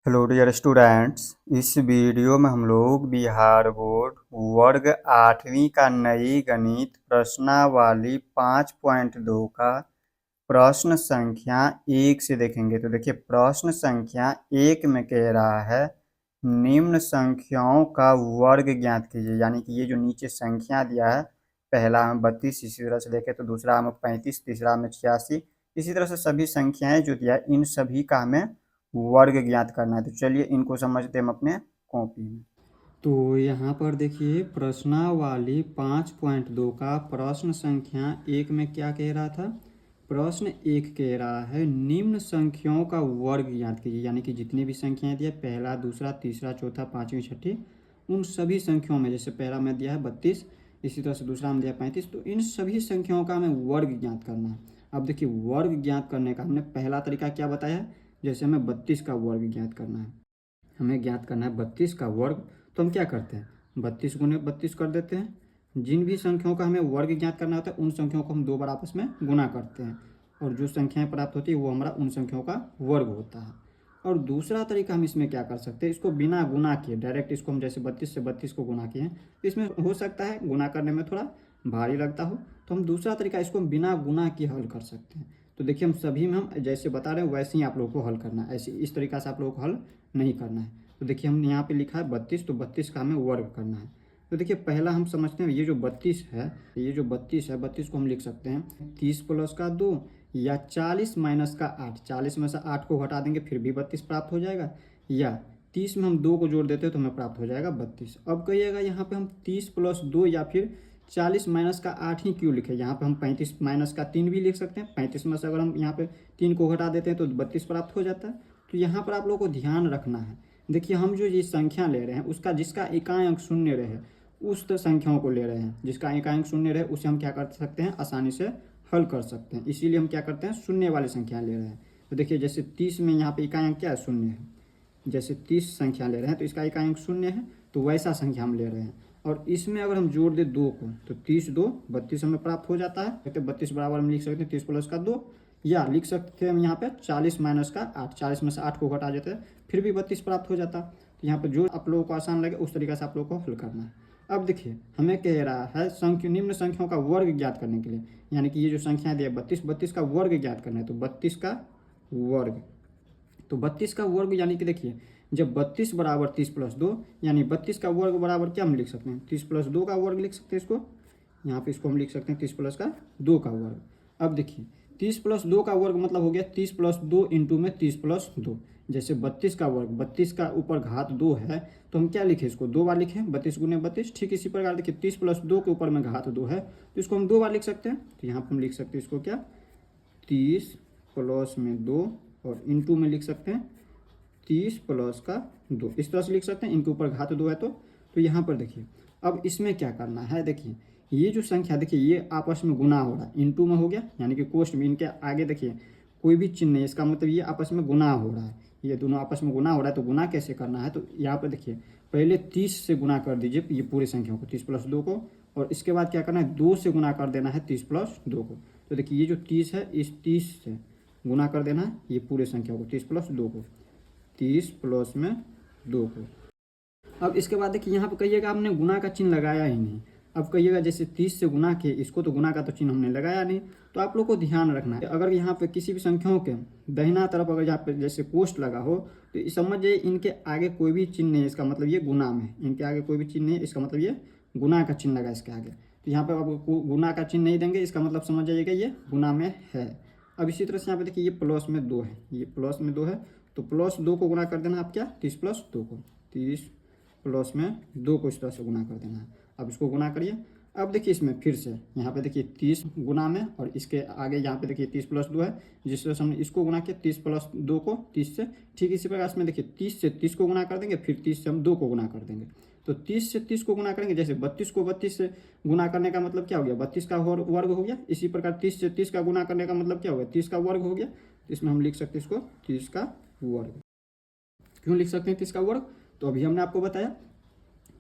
Hello dear students. इस video में हम लोग बिहार बोर्ड वर्ग 8वीं का नई गणित प्रश्नावली 5.2 का प्रश्न संख्या 1 से देखेंगे। तो देखिए, प्रश्न संख्या 1 में कह रहा है निम्न संख्याओं का वर्ग ज्ञात कीजिए। यानी कि ये जो नीचे संख्या दिया है, पहला में 32, इसी तरह से देखें तो दूसरा में 35, तीसरा में 86, इसी तरह से सभी संख्याएं जो दिया है इन सभी का हमें वर्ग ज्ञात करना है। तो चलिए इनको समझते हैं हम अपने कॉपी में। तो यहाँ पर देखिए, प्रश्नावली 5.2 का प्रश्न संख्या 1 में क्या कह रहा था। प्रश्न 1 कह रहा है निम्न संख्याओं का वर्ग ज्ञात कीजिए। यानी कि जितनी भी संख्याएं दिया, पहला, दूसरा, तीसरा, चौथा, पांचवी, छठी, उन सभी संख्याओं में, जैसे पहला में दिया है 32, इसी तरह से दूसरा में दिया 35, तो इन सभी संख्याओं का हमें वर्ग ज्ञात करना है। अब देखिए, वर्ग ज्ञात करने का हमने पहला तरीका क्या बताया है। जैसे हमें 32 का वर्ग ज्ञात करना है, हमें ज्ञात करना है 32 का वर्ग। तो हम क्या करते हैं, 32 गुने 32 कर देते हैं। जिन भी संख्याओं का हमें वर्ग ज्ञात करना होता है उन संख्याओं को हम दो बार आपस में गुना करते हैं, और जो संख्याएं प्राप्त होती है वो हमारा उन संख्याओं का वर्ग होता है। और दूसरा तरीका हम इसमें क्या कर सकते हैं, इसको बिना गुना किए डायरेक्ट इसको हम जैसे 32 से 32 को गुना किए हैं, तो इसमें हो सकता है गुना करने में थोड़ा भारी लगता हो, तो हम दूसरा तरीका इसको बिना गुना किए हल कर सकते हैं। तो देखिए, हम सभी में हम जैसे बता रहे हैं वैसे ही आप लोगों को हल करना है, ऐसे इस तरीका से आप लोगों को हल नहीं करना है। तो देखिए, हम यहाँ पे लिखा है 32, तो 32 का हमें वर्ग करना है। तो देखिए, पहला हम समझते हैं ये जो 32 है, ये जो 32 है, 32 को हम लिख सकते हैं 30 प्लस का 2 या 40 माइनस का 8। 40 में से 8 को घटा देंगे फिर भी 32 प्राप्त हो जाएगा, या 30 में हम 2 को जोड़ देते हैं तो हमें प्राप्त हो जाएगा 32। अब कहिएगा यहाँ पे हम 30 प्लस 2 या फिर 40 माइनस का 8 ही क्यों लिखे। यहाँ पे हम 35 माइनस का 3 भी लिख सकते हैं। 35 में से अगर हम यहाँ पे 3 को घटा देते हैं तो 32 प्राप्त हो जाता है। तो यहाँ पर आप लोगों को ध्यान रखना है, देखिए हम जो ये संख्या ले रहे हैं उसका जिसका इकाई अंक शून्य रहे उस संख्याओं को ले रहे हैं। जिसका इकाई अंक शून्य रहे उसे हम क्या कर सकते हैं, आसानी से हल कर सकते हैं। इसीलिए हम क्या करते हैं, शून्य वाली संख्या ले रहे हैं। तो देखिए, जैसे 30 में यहाँ पे इकाई अंक क्या है, शून्य है। जैसे 30 संख्या ले रहे हैं तो इसका इकाई अंक शून्य है, तो वैसा संख्या हम ले रहे हैं। और इसमें अगर हम जोड़ दें 2 को तो 30 2 32 हमें प्राप्त हो जाता है। तो 32 बराबर हम लिख सकते हैं 30 प्लस का 2, या लिख सकते हैं हम यहाँ पे 40 माइनस का 8। 40 में से 8 को घटा देते हैं फिर भी 32 प्राप्त हो जाता। तो यहाँ पे जो आप लोगों को आसान लगे उस तरीके से आप लोगों को हल करना है। अब देखिए, हमें कह रहा है निम्न संख्याओं का वर्ग ज्ञात करने के लिए, यानी कि ये जो संख्या दी है 32 का वर्ग ज्ञात करना है। तो 32 का वर्ग, तो 32 का वर्ग यानी कि देखिए, जब 32 बराबर 30 प्लस 2, यानी 32 का वर्ग बराबर क्या हम लिख सकते हैं, 30 प्लस 2 का वर्ग लिख सकते हैं इसको। यहाँ पे इसको हम लिख सकते हैं 30 प्लस का 2 का वर्ग। अब देखिए, 30 प्लस 2 का वर्ग मतलब हो गया 30 प्लस 2 इंटू में 30 प्लस 2। जैसे 32 का वर्ग, 32 का ऊपर घात 2 है तो हम क्या लिखें, इसको 2 बार लिखें, 32 गुने 32। ठीक इसी प्रकार देखिए, 30 प्लस 2 के ऊपर में घात 2 है तो इसको हम 2 बार लिख सकते हैं। तो यहाँ पर हम लिख सकते हैं इसको क्या, 30 प्लस में 2, और इंटू में लिख सकते हैं 30 प्लस का 2। इस तरह से लिख सकते हैं, इनके ऊपर घात 2 है तो यहाँ पर देखिए, अब इसमें क्या करना है, देखिए ये जो संख्या देखिए ये आपस में गुना हो रहा है, इंटू में हो गया, यानी कि कोष्ठ में इनके आगे देखिए कोई भी चिन्ह नहीं, इसका मतलब ये आपस में गुना हो रहा है। ये दोनों आपस में गुना हो रहा है, तो गुना कैसे करना है, तो यहाँ पर देखिए पहले 30 से गुना कर दीजिए ये पूरी संख्या को, 30 प्लस 2 को, और इसके बाद क्या करना है, 2 से गुना कर देना है 30 प्लस 2 को। तो देखिए, ये जो 30 है इस 30 से गुना कर देना है ये पूरे संख्या को, 30 प्लस 2 को, 30 प्लस में 2 को। अब इसके बाद देखिए, यहाँ पर कहिएगा हमने गुना का चिन्ह लगाया ही नहीं। अब कहिएगा जैसे 30 से गुना किए इसको, तो गुना का तो चिन्ह हमने लगाया नहीं। तो आप लोग को ध्यान रखना है, अगर यहाँ पे किसी भी संख्याओं के दाहिना तरफ अगर यहाँ पे जैसे कोष्ठ लगा हो तो समझ जाइए इनके आगे कोई भी चिन्ह नहीं है, इसका मतलब ये गुना में है। इनके आगे कोई भी चिन्ह नहीं है, इसका मतलब ये गुना का चिन्ह लगा इसके आगे। तो यहाँ पर अब गुना का चिन्ह नहीं देंगे, इसका मतलब समझ जाइएगा ये गुना में है। अब इसी तरह से यहाँ पे देखिए, ये प्लस में 2 है, ये प्लस में 2 है, तो प्लस 2 को गुना कर देना आप क्या, 30 प्लस 2 को, 30 प्लस में 2 को इस तरह से गुना कर देना है। अब इसको गुना करिए। अब देखिए, इसमें फिर से यहाँ पे देखिए 30 गुना में, और इसके आगे यहाँ पे देखिए 30 प्लस 2 है, जिस तरह से हमने इसको गुना किया 30 प्लस 2 को 30 से, ठीक इसी प्रकार इसमें देखिए 30 से 30 को गुना कर देंगे, फिर 30 से हम 2 को गुना कर देंगे। तो 30 से 30 को गुना करेंगे, जैसे 32 को 32 से गुना करने का मतलब क्या हो गया, 32 का वर्ग हो गया। इसी प्रकार 30 से 30 का गुना करने का मतलब क्या हो गया, 30 का वर्ग हो गया। तो इसमें हम लिख सकते हैं इसको 30 का वर्ग। क्यों लिख सकते हैं 30 का वर्ग, तो अभी हमने आपको बताया।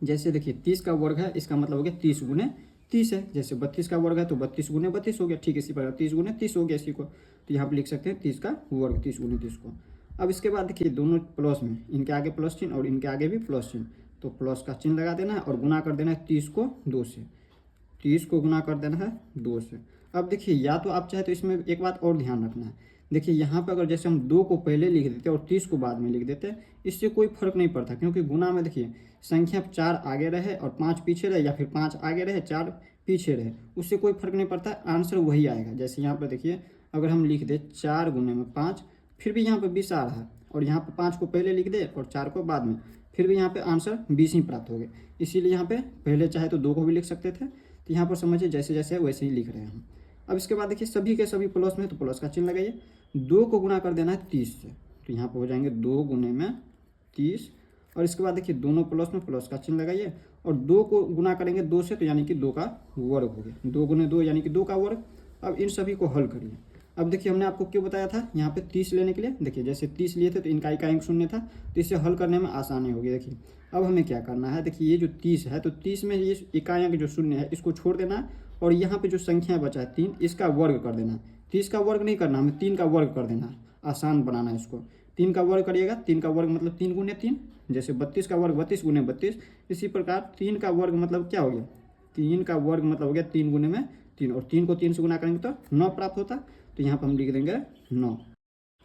जैसे देखिए 30 का वर्ग है, इसका मतलब हो गया 30 गुने 30 है। जैसे 32 का वर्ग है तो 32 गुने 32 हो गया, ठीक इसी प्रकार 30 गुने 30 हो गया इसी को। तो यहाँ पर लिख सकते हैं 30 का वर्ग, 30 गुने 30 को। अब इसके बाद देखिए दोनों प्लस में, इनके आगे प्लस चिन्ह और इनके आगे भी प्लस चिन्ह, तो प्लस का चिन्ह लगा देना है और गुना कर देना है 30 को 2 से, 30 को गुना कर देना है 2 से। अब देखिए या तो आप चाहे तो इसमें एक बात और ध्यान रखना है, देखिए यहाँ पर अगर जैसे हम 2 को पहले लिख देते और 30 को बाद में लिख देते, इससे कोई फर्क नहीं पड़ता, क्योंकि गुना में देखिए संख्या 4 आगे रहे और 5 पीछे रहे, या फिर 5 आगे रहे 4 पीछे रहे, उससे कोई फर्क नहीं पड़ता, आंसर वही आएगा। जैसे यहाँ पर देखिए अगर हम लिख दे 4 गुने में 5, फिर भी यहाँ पर 20 आ रहा है, और यहाँ पर 5 को पहले लिख दे और 4 को बाद में, फिर भी यहाँ पे आंसर 20 ही प्राप्त हो गए। इसीलिए यहाँ पे पहले चाहे तो 2 को भी लिख सकते थे, तो यहाँ पर समझिए जैसे जैसे है वैसे ही लिख रहे हैं हम। अब इसके बाद देखिए सभी के सभी प्लस में, तो प्लस का चिन्ह लगाइए, 2 को गुना कर देना है 30 से, तो यहाँ पर हो जाएंगे 2 गुने में 30, और इसके बाद देखिए दोनों प्लस में प्लस का चिन्ह लगाइए, और 2 को गुना करेंगे 2 से, तो यानी कि 2 का वर्ग हो गया, 2 गुने 2 यानी कि 2 का वर्ग। अब इन सभी को हल करिए। अब देखिए हमने आपको क्यों बताया था यहाँ पे 30 लेने के लिए, देखिए जैसे 30 लिए थे तो इनका इकाई अंक शून्य था, तो इसे हल करने में आसानी होगी। देखिए अब हमें क्या करना है, देखिए ये जो 30 है, तो 30 में ये इकाई अंक जो शून्य है इसको छोड़ देना है, और यहाँ पे जो संख्या बचा है 3, इसका वर्ग कर देना है। 30 का वर्ग नहीं करना, हमें 3 का वर्ग कर देना है, आसान बनाना है इसको। 3 का वर्ग करिएगा, 3 का वर्ग मतलब 3 गुने 3, जैसे 32 का वर्ग 32 गुने 32, इसी प्रकार 3 का वर्ग मतलब क्या हो गया, 3 का वर्ग मतलब हो गया 3 गुने में 3, और 3 को 3 से गुना करेंगे तो 9 प्राप्त होता, तो यहाँ पर हम लिख देंगे 9।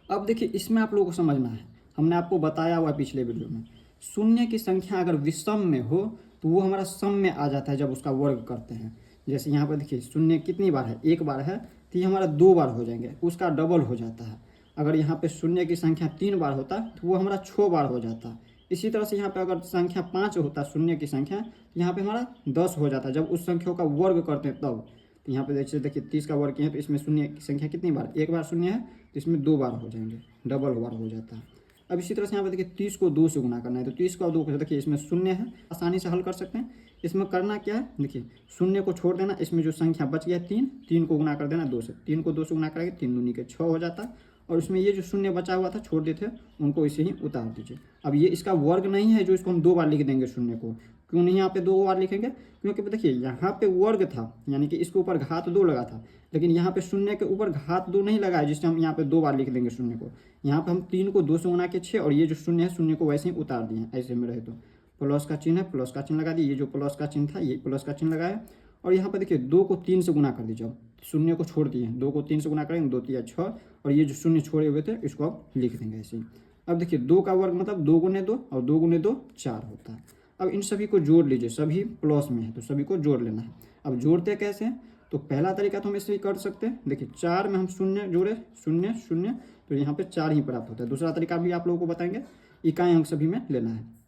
अब देखिए इसमें आप लोगों को समझना है, हमने आपको बताया हुआ पिछले वीडियो में, शून्य की संख्या अगर विषम में हो तो वो हमारा सम में आ जाता है जब उसका वर्ग करते हैं। जैसे यहाँ पर देखिए शून्य कितनी बार है, एक बार है, तो ये हमारा 2 बार हो जाएंगे, उसका डबल हो जाता है। अगर यहाँ पे शून्य की संख्या 3 बार होता तो वो हमारा 6 बार हो जाता। इसी तरह से यहाँ पे अगर संख्या 5 होता शून्य की संख्या, तो यहाँ पे हमारा 10 हो जाता जब उस संख्या का वर्ग करते हैं तब। तो यहाँ पे देखिए 30 का वर्ग किया है, तो इसमें शून्य की संख्या कितनी बार, एक बार शून्य है, तो इसमें 2 बार हो जाएंगे, डबल बार हो जाता है। अब इसी तरह से यहाँ पे देखिए 30 को 2 से गुना करना है, तो 30 का 2 देखिए इसमें शून्य है, आसानी से हल कर सकते हैं। इसमें करना क्या है, देखिए शून्य को छोड़ देना, इसमें जो संख्या बच गया 3, 3 को गुना कर देना 2 से, 3 को 2 से गुना करेंगे 3 दूनी के 6 हो जाता है, और इसमें ये जो शून्य बचा हुआ था छोड़ देते उनको इसे ही उतार दीजिए। अब ये इसका वर्ग नहीं है जो इसको हम 2 बार लिख देंगे शून्य को, क्यों नहीं यहाँ पे 2 बार लिखेंगे, क्योंकि देखिए यहाँ पे वर्ग था, यानी कि इसके ऊपर घात 2 लगा था, लेकिन यहाँ पे शून्य के ऊपर घात 2 नहीं लगा है, जिससे हम यहाँ पे 2 बार लिख देंगे शून्य को। यहाँ पे हम 3 को 2 से गुना के 6, और ये जो शून्य है शून्य को वैसे ही उतार दिए ऐसे में रहे, तो प्लस का चिन्ह है, प्लस का चिन्ह लगा दिए, ये जो प्लस का चिन्ह था ये प्लस का चिन्ह लगाया, और यहाँ पर देखिए 2 को 3 से गुना कर दीजिए, अब शून्य को छोड़ दिए, 2 को 3 से गुना करेंगे 2 3 6, और ये जो शून्य छोड़े हुए थे इसको अब लिख देंगे ऐसे ही। अब देखिए 2 का वर्ग मतलब 2 गुने 2, और 2 गुने 2 4 होता है। अब इन सभी को जोड़ लीजिए, सभी प्लस में है तो सभी को जोड़ लेना है। अब जोड़ते कैसे हैं, तो पहला तरीका तो हम इससे ही कर सकते हैं, देखिए 4 में हम शून्य जोड़े, शून्य शून्य, तो यहाँ पे 4 ही प्राप्त होता है। दूसरा तरीका भी आप लोगों को बताएंगे, इकाई अंक सभी में लेना है।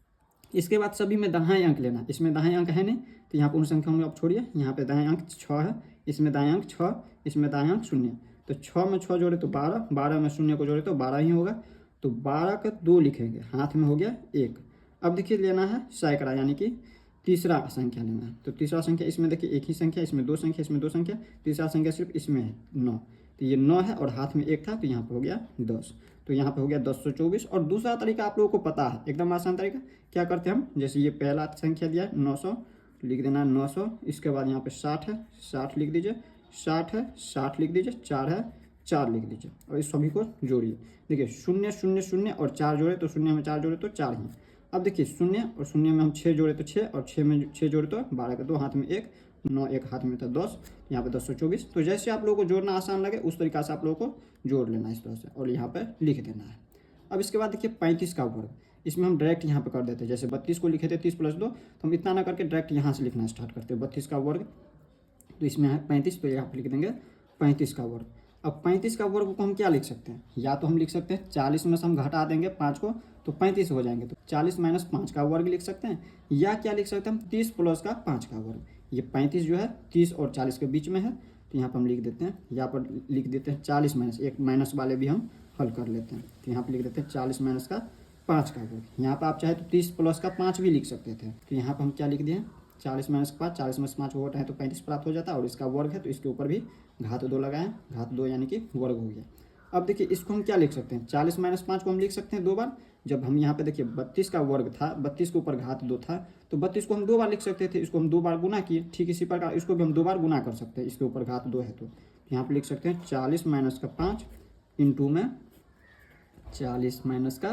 इसके बाद सभी में दाएं अंक लेना, इसमें दाएं अंक है नहीं, तो यहाँ पर उन संख्याओं में आप छोड़िए, यहाँ पे दाएं अंक 6 है, इसमें दाएं अंक 6, इसमें दाएं अंक 0, तो 6 में 6 जोड़े तो 12, 12 में शून्य को जोड़े तो 12 ही होगा, तो 12 का 2 लिखेंगे, हाथ में हो गया 1। अब देखिए लेना है सैकड़ा, यानी कि तीसरा संख्या लेना है, तो तीसरा संख्या इसमें देखिए एक ही संख्या, इसमें 2 संख्या, इसमें 2 संख्या, तीसरा संख्या सिर्फ इसमें है 9, तो ये 9 है, और हाथ में 1 था, तो यहाँ पर हो गया 10, तो यहाँ पे हो गया 1024। और दूसरा तरीका आप लोगों को पता है, एकदम आसान तरीका, क्या करते हैं हम, जैसे ये पहला संख्या दिया है 900, लिख देना है 900, इसके बाद यहाँ पे 60 है, 60 लिख दीजिए, 60 है 60 लिख दीजिए, 4 है 4 लिख दीजिए, और इस सभी को जोड़िए। देखिए 0 0 0 और 4 जोड़े तो 0 में 4 जोड़े तो 4 ही। अब देखिए 0 और 0 में हम 6 जोड़े तो 6, और 6 में 6 जोड़े तो 12 का 2, हाथ में 1, 9 एक हाथ में था 10, यहाँ पे 1024। तो जैसे आप लोगों को जोड़ना आसान लगे उस तरीका से आप लोगों को जोड़ लेना है इस तरह से, और यहाँ पे लिख देना है। अब इसके बाद देखिए 35 का वर्ग, इसमें हम डायरेक्ट यहाँ पे कर देते हैं, जैसे 32 को लिखे थे 30 + 2, तो हम इतना ना करके डायरेक्ट यहाँ से लिखना स्टार्ट करते हैं 32 का वर्ग, तो इसमें है 35, तो यहाँ पर लिख देंगे 35 का वर्ग। अब 35 का वर्ग को हम क्या लिख सकते हैं, या तो हम लिख सकते हैं 40 में से हम घटा देंगे 5 को तो 35 हो जाएंगे, तो 40 - 5 का वर्ग लिख सकते हैं, या क्या लिख सकते हैं हम 30 + का 5 का वर्ग। ये 35 जो है 30 और 40 के बीच में है, तो यहाँ पर हम लिख देते हैं, यहाँ पर लिख देते हैं 40 - एक माइनस वाले भी हम हल कर लेते हैं, तो यहाँ पर लिख देते हैं 40 - का 5 का वर्ग। यहाँ पर आप चाहे तो 30 + का 5 भी लिख सकते थे, तो यहाँ पर हम क्या लिख दिए 40 - 5, 40 में से 5 वोट है तो 35 प्राप्त हो जाता है, और इसका वर्ग है तो इसके ऊपर भी घात 2 लगाएं, घात 2 यानी कि वर्ग हो गया। अब देखिए इसको हम क्या लिख सकते हैं, 40 - 5 को हम लिख सकते हैं 2 बार, जब हम यहाँ पे देखिए 32 का वर्ग था, 32 के ऊपर घात 2 था, तो 32 को हम 2 बार लिख सकते थे, इसको हम 2 बार गुना किए, ठीक इसी प्रकार इसको भी हम 2 बार गुना कर सकते हैं, इसके ऊपर घात 2 है तो यहाँ पे लिख सकते हैं 40 - का 5 इंटू में 40 माइनस का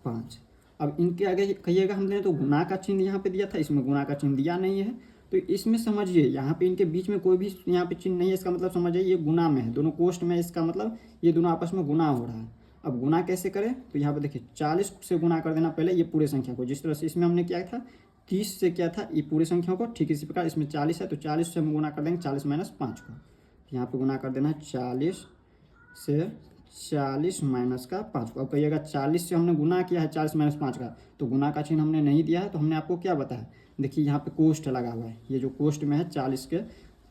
5। अब इनके आगे कहिएगा हमने तो गुना का चिन्ह यहाँ पे दिया था, इसमें गुना का चिन्ह दिया नहीं है, तो इसमें समझिए यहाँ पे इनके बीच में कोई भी यहाँ पे चिन्ह नहीं है, इसका मतलब समझिए ये गुना में है, दोनों कोष्ठ में, इसका मतलब ये दोनों आपस में गुना हो रहा है। अब गुना कैसे करें, तो यहाँ पे देखिए 40 से गुना कर देना पहले ये पूरे संख्या को, जिस तरह से इसमें हमने किया था 30 से किया था ये पूरे संख्याओं को, ठीक इसी प्रकार इसमें 40 है तो 40 से हम गुना कर देंगे 40 माइनस 5 को, यहाँ पे गुना कर देना है 40 से 40 माइनस का 5 को। अब कहिएगा 40 से हमने गुना किया है 40 माइनस 5 का, तो गुना का चिन्ह हमने नहीं दिया है, तो हमने आपको क्या बताया, देखिए यहाँ पे कोष्ठ लगा हुआ है, ये जो कोष्ठ में है 40 के,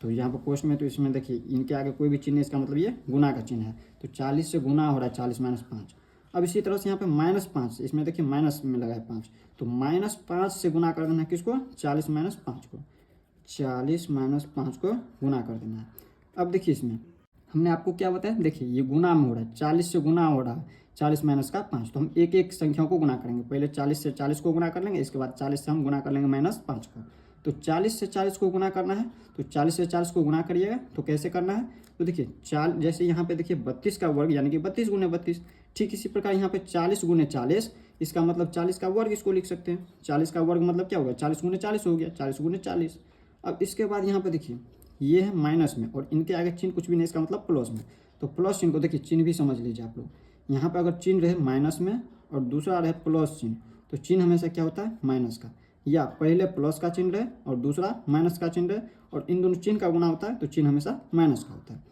तो यहाँ पे कोष्ठ में, तो इसमें देखिए इनके आगे कोई भी चिन्ह, इसका मतलब ये गुना का चिन्ह है, तो 40 से गुना हो रहा है 40 माइनस 5। अब इसी तरह से यहाँ पे -5, इसमें देखिए माइनस में लगा है 5, तो -5 से गुना कर देना है किसको, 40 माइनस 5 को, 40 माइनस 5 को गुना कर देना है। अब देखिए इसमें हमने आपको क्या बताया, देखिए ये गुना में हो रहा है, 40 से गुना हो रहा है 40 माइनस का 5, तो हम एक एक संख्याओं को गुना करेंगे, पहले 40 से 40 को गुना कर लेंगे, इसके बाद 40 से हम गुना कर लेंगे -5 को। तो 40 से 40 को गुना करना है, तो 40 से 40 को गुना करिएगा, तो कैसे करना है, तो देखिए जैसे यहाँ पे देखिए 32 का वर्ग यानी कि 32 गुने 32, ठीक इसी प्रकार यहाँ पे 40 गुने 40, इसका मतलब 40 का वर्ग इसको लिख सकते हैं, 40 का वर्ग मतलब क्या होगा, 40 गुने 40 हो गया, 40 गुने 40। अब इसके बाद यहाँ पे देखिए ये है माइनस में और इनके आगे चिन्ह कुछ भी नहीं, इसका मतलब प्लस में, तो प्लस चिन्ह को देखिए चिन्ह भी समझ लीजिए आप लोग, यहाँ पे अगर चिन्ह रहे माइनस में और दूसरा रहे प्लस चिन्ह, तो चिन्ह हमेशा क्या होता है, माइनस का, या पहले प्लस का चिन्ह रहे और दूसरा माइनस का चिन्ह रहे, और इन दोनों चिन्ह का गुना होता है तो चिन्ह हमेशा माइनस का होता है।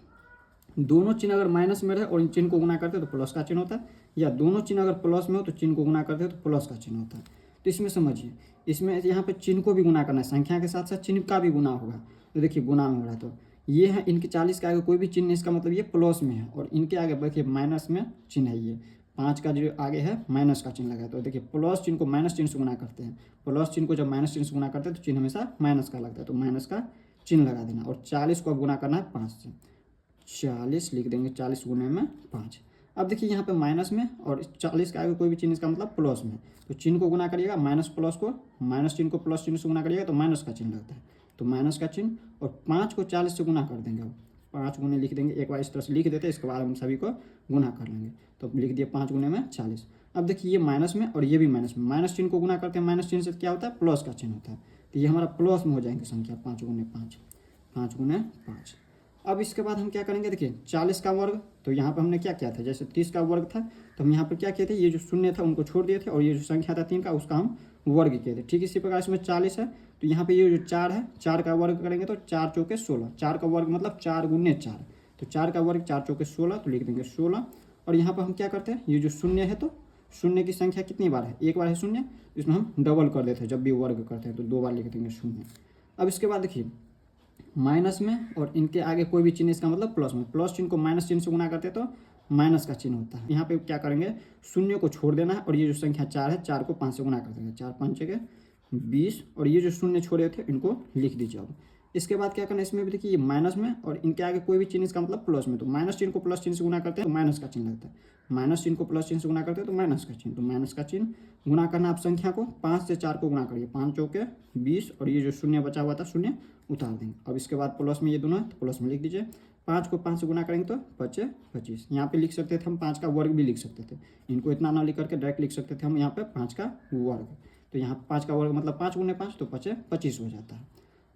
दोनों चिन्ह अगर माइनस में रहे और इन चिन्ह को गुना करते हैं तो प्लस का चिन्ह होता है, या दोनों चिन्ह अगर प्लस में हो तो चिन्ह को गुना करते हैं तो प्लस का चिन्ह होता है। तो इसमें समझिए, इसमें यहाँ पे चिन्ह को भी गुना करना है, संख्या के साथ साथ चिन्ह का भी गुना होगा, तो देखिए गुना में हो रहा है, तो ये है इनके 40 के आगे कोई भी चिन्ह नहीं, इसका मतलब ये प्लस में है, और इनके आगे देखिए माइनस में चिन्ह है, ये 5 का जो आगे है माइनस का चिन्ह लगा है, तो देखिए प्लस चिन्ह को माइनस चिन्ह से गुना करते हैं, प्लस चिन्ह को जब माइनस चिन्ह से गुना करते हैं तो चिन्ह हमेशा माइनस का लगता है, तो माइनस का चिन्ह लगा देना, और 40 को अब गुना करना है 5 से, 40 लिख देंगे, 40 गुने में 5। अब देखिए यहाँ पे माइनस में और 40 के आगे कोई भी चिन्ह, इसका मतलब प्लस में, तो चिन्ह को गुना करिएगा, माइनस प्लस को, माइनस चिन्ह को प्लस चिन्ह से गुना करिएगा तो माइनस का चिन्ह लगता है, तो माइनस का चिन्ह, और 5 को 40 से गुना कर देंगे, अब 5 गुने लिख देंगे, एक बार इस तरह से लिख देते हैं, इसके बाद हम सभी को गुना कर लेंगे, तो लिख दिए 5 गुने में 40। अब देखिए ये माइनस में और ये भी माइनस में, माइनस चिन्ह को गुना करते हैं, माइनस चिन्ह से क्या होता है, प्लस का चिन्ह होता है, तो ये हमारा प्लस में हो जाएंगे संख्या, 5 गुने 5, 5 गुने 5। अब इसके बाद हम क्या करेंगे, देखिए 40 का वर्ग, तो यहाँ पर हमने क्या किया था, जैसे 30 का वर्ग था तो हम यहाँ पर क्या किए थे, ये जो शून्य था उनको छोड़ दिए थे, और ये जो संख्या था 3 का उसका हम वर्ग किए थे, ठीक इसी प्रकार इसमें 40 है, तो यहाँ पे ये जो 4 है, 4 का वर्ग करेंगे तो 4 चौके 16, 4 का वर्ग मतलब 4 गुने 4, तो 4 का वर्ग 4 चौके 16, तो लिख देंगे 16। और यहाँ पर हम क्या करते हैं, ये जो शून्य है तो शून्य की संख्या कितनी बार है, एक बार है शून्य, इसमें हम डबल कर देते हैं, जब भी वर्ग करते हैं तो 2 बार लिख देंगे शून्य। अब इसके बाद देखिए माइनस में और इनके आगे कोई भी चिन्ह, इसका मतलब प्लस में, प्लस चिन्ह को माइनस चिन्ह से गुना करते हैं तो माइनस का चिन्ह होता है। यहाँ पे क्या करेंगे, शून्य को छोड़ देना है, और ये जो संख्या 4 है 4 को 5 से गुना कर देंगे, 4 5 के 20, और ये जो शून्य छोड़े थे इनको लिख दीजिए। अब इसके बाद क्या करना है, इसमें भी देखिए ये माइनस में और इनके आगे कोई भी चिन्ह, इसका मतलब प्लस में, तो माइनस चिन्ह को प्लस चिन्ह से गुना करते हैं तो माइनस का चिन्ह लगता है, माइनस चिन्ह को प्लस चिन्ह से गुना करते हैं तो माइनस का चिन्ह, तो माइनस का चिन्ह गुना करना आप संख्या को 5 से 4 को गुना करिए, 5 चौके 20, और ये जो शून्य बचा हुआ था शून्य उतार देंगे। अब इसके बाद प्लस में ये दोनों है तो प्लस में लिख दीजिए, 5 को 5 से गुना करेंगे तो 5 25, यहाँ पे लिख सकते थे हम 5 का वर्ग भी लिख सकते थे, इनको इतना ना लिख करके डायरेक्ट लिख सकते थे हम यहाँ पे 5 का वर्ग, तो यहाँ 5 का वर्ग मतलब 5 गुने 5 तो 5 25 हो जाता है।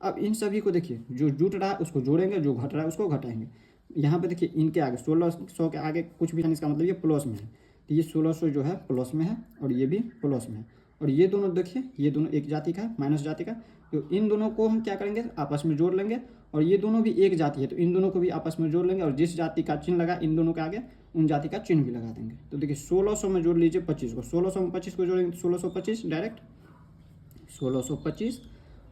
अब इन सभी को देखिए, जो जुट रहा है उसको जोड़ेंगे, जो घट रहा है उसको घटाएंगे। यहाँ पे देखिए इनके आगे 1600 के आगे कुछ भी नहीं, इसका मतलब ये प्लस में है, तो ये 1600 जो है प्लस में है और ये भी प्लस में है, और ये दोनों देखिए ये दोनों एक जाति का है, माइनस जाति का, तो इन दोनों को हम क्या करेंगे, आपस में जोड़ लेंगे, और ये दोनों भी एक जाति है तो इन दोनों को भी आपस में जोड़ लेंगे, और जिस जाति का चिन्ह लगा इन दोनों के आगे उन जाति का चिन्ह भी लगा देंगे। तो देखिए 1600 में जोड़ लीजिए 25 को, 1600 में 25 को जोड़ेंगे तो 1625 डायरेक्ट 1625।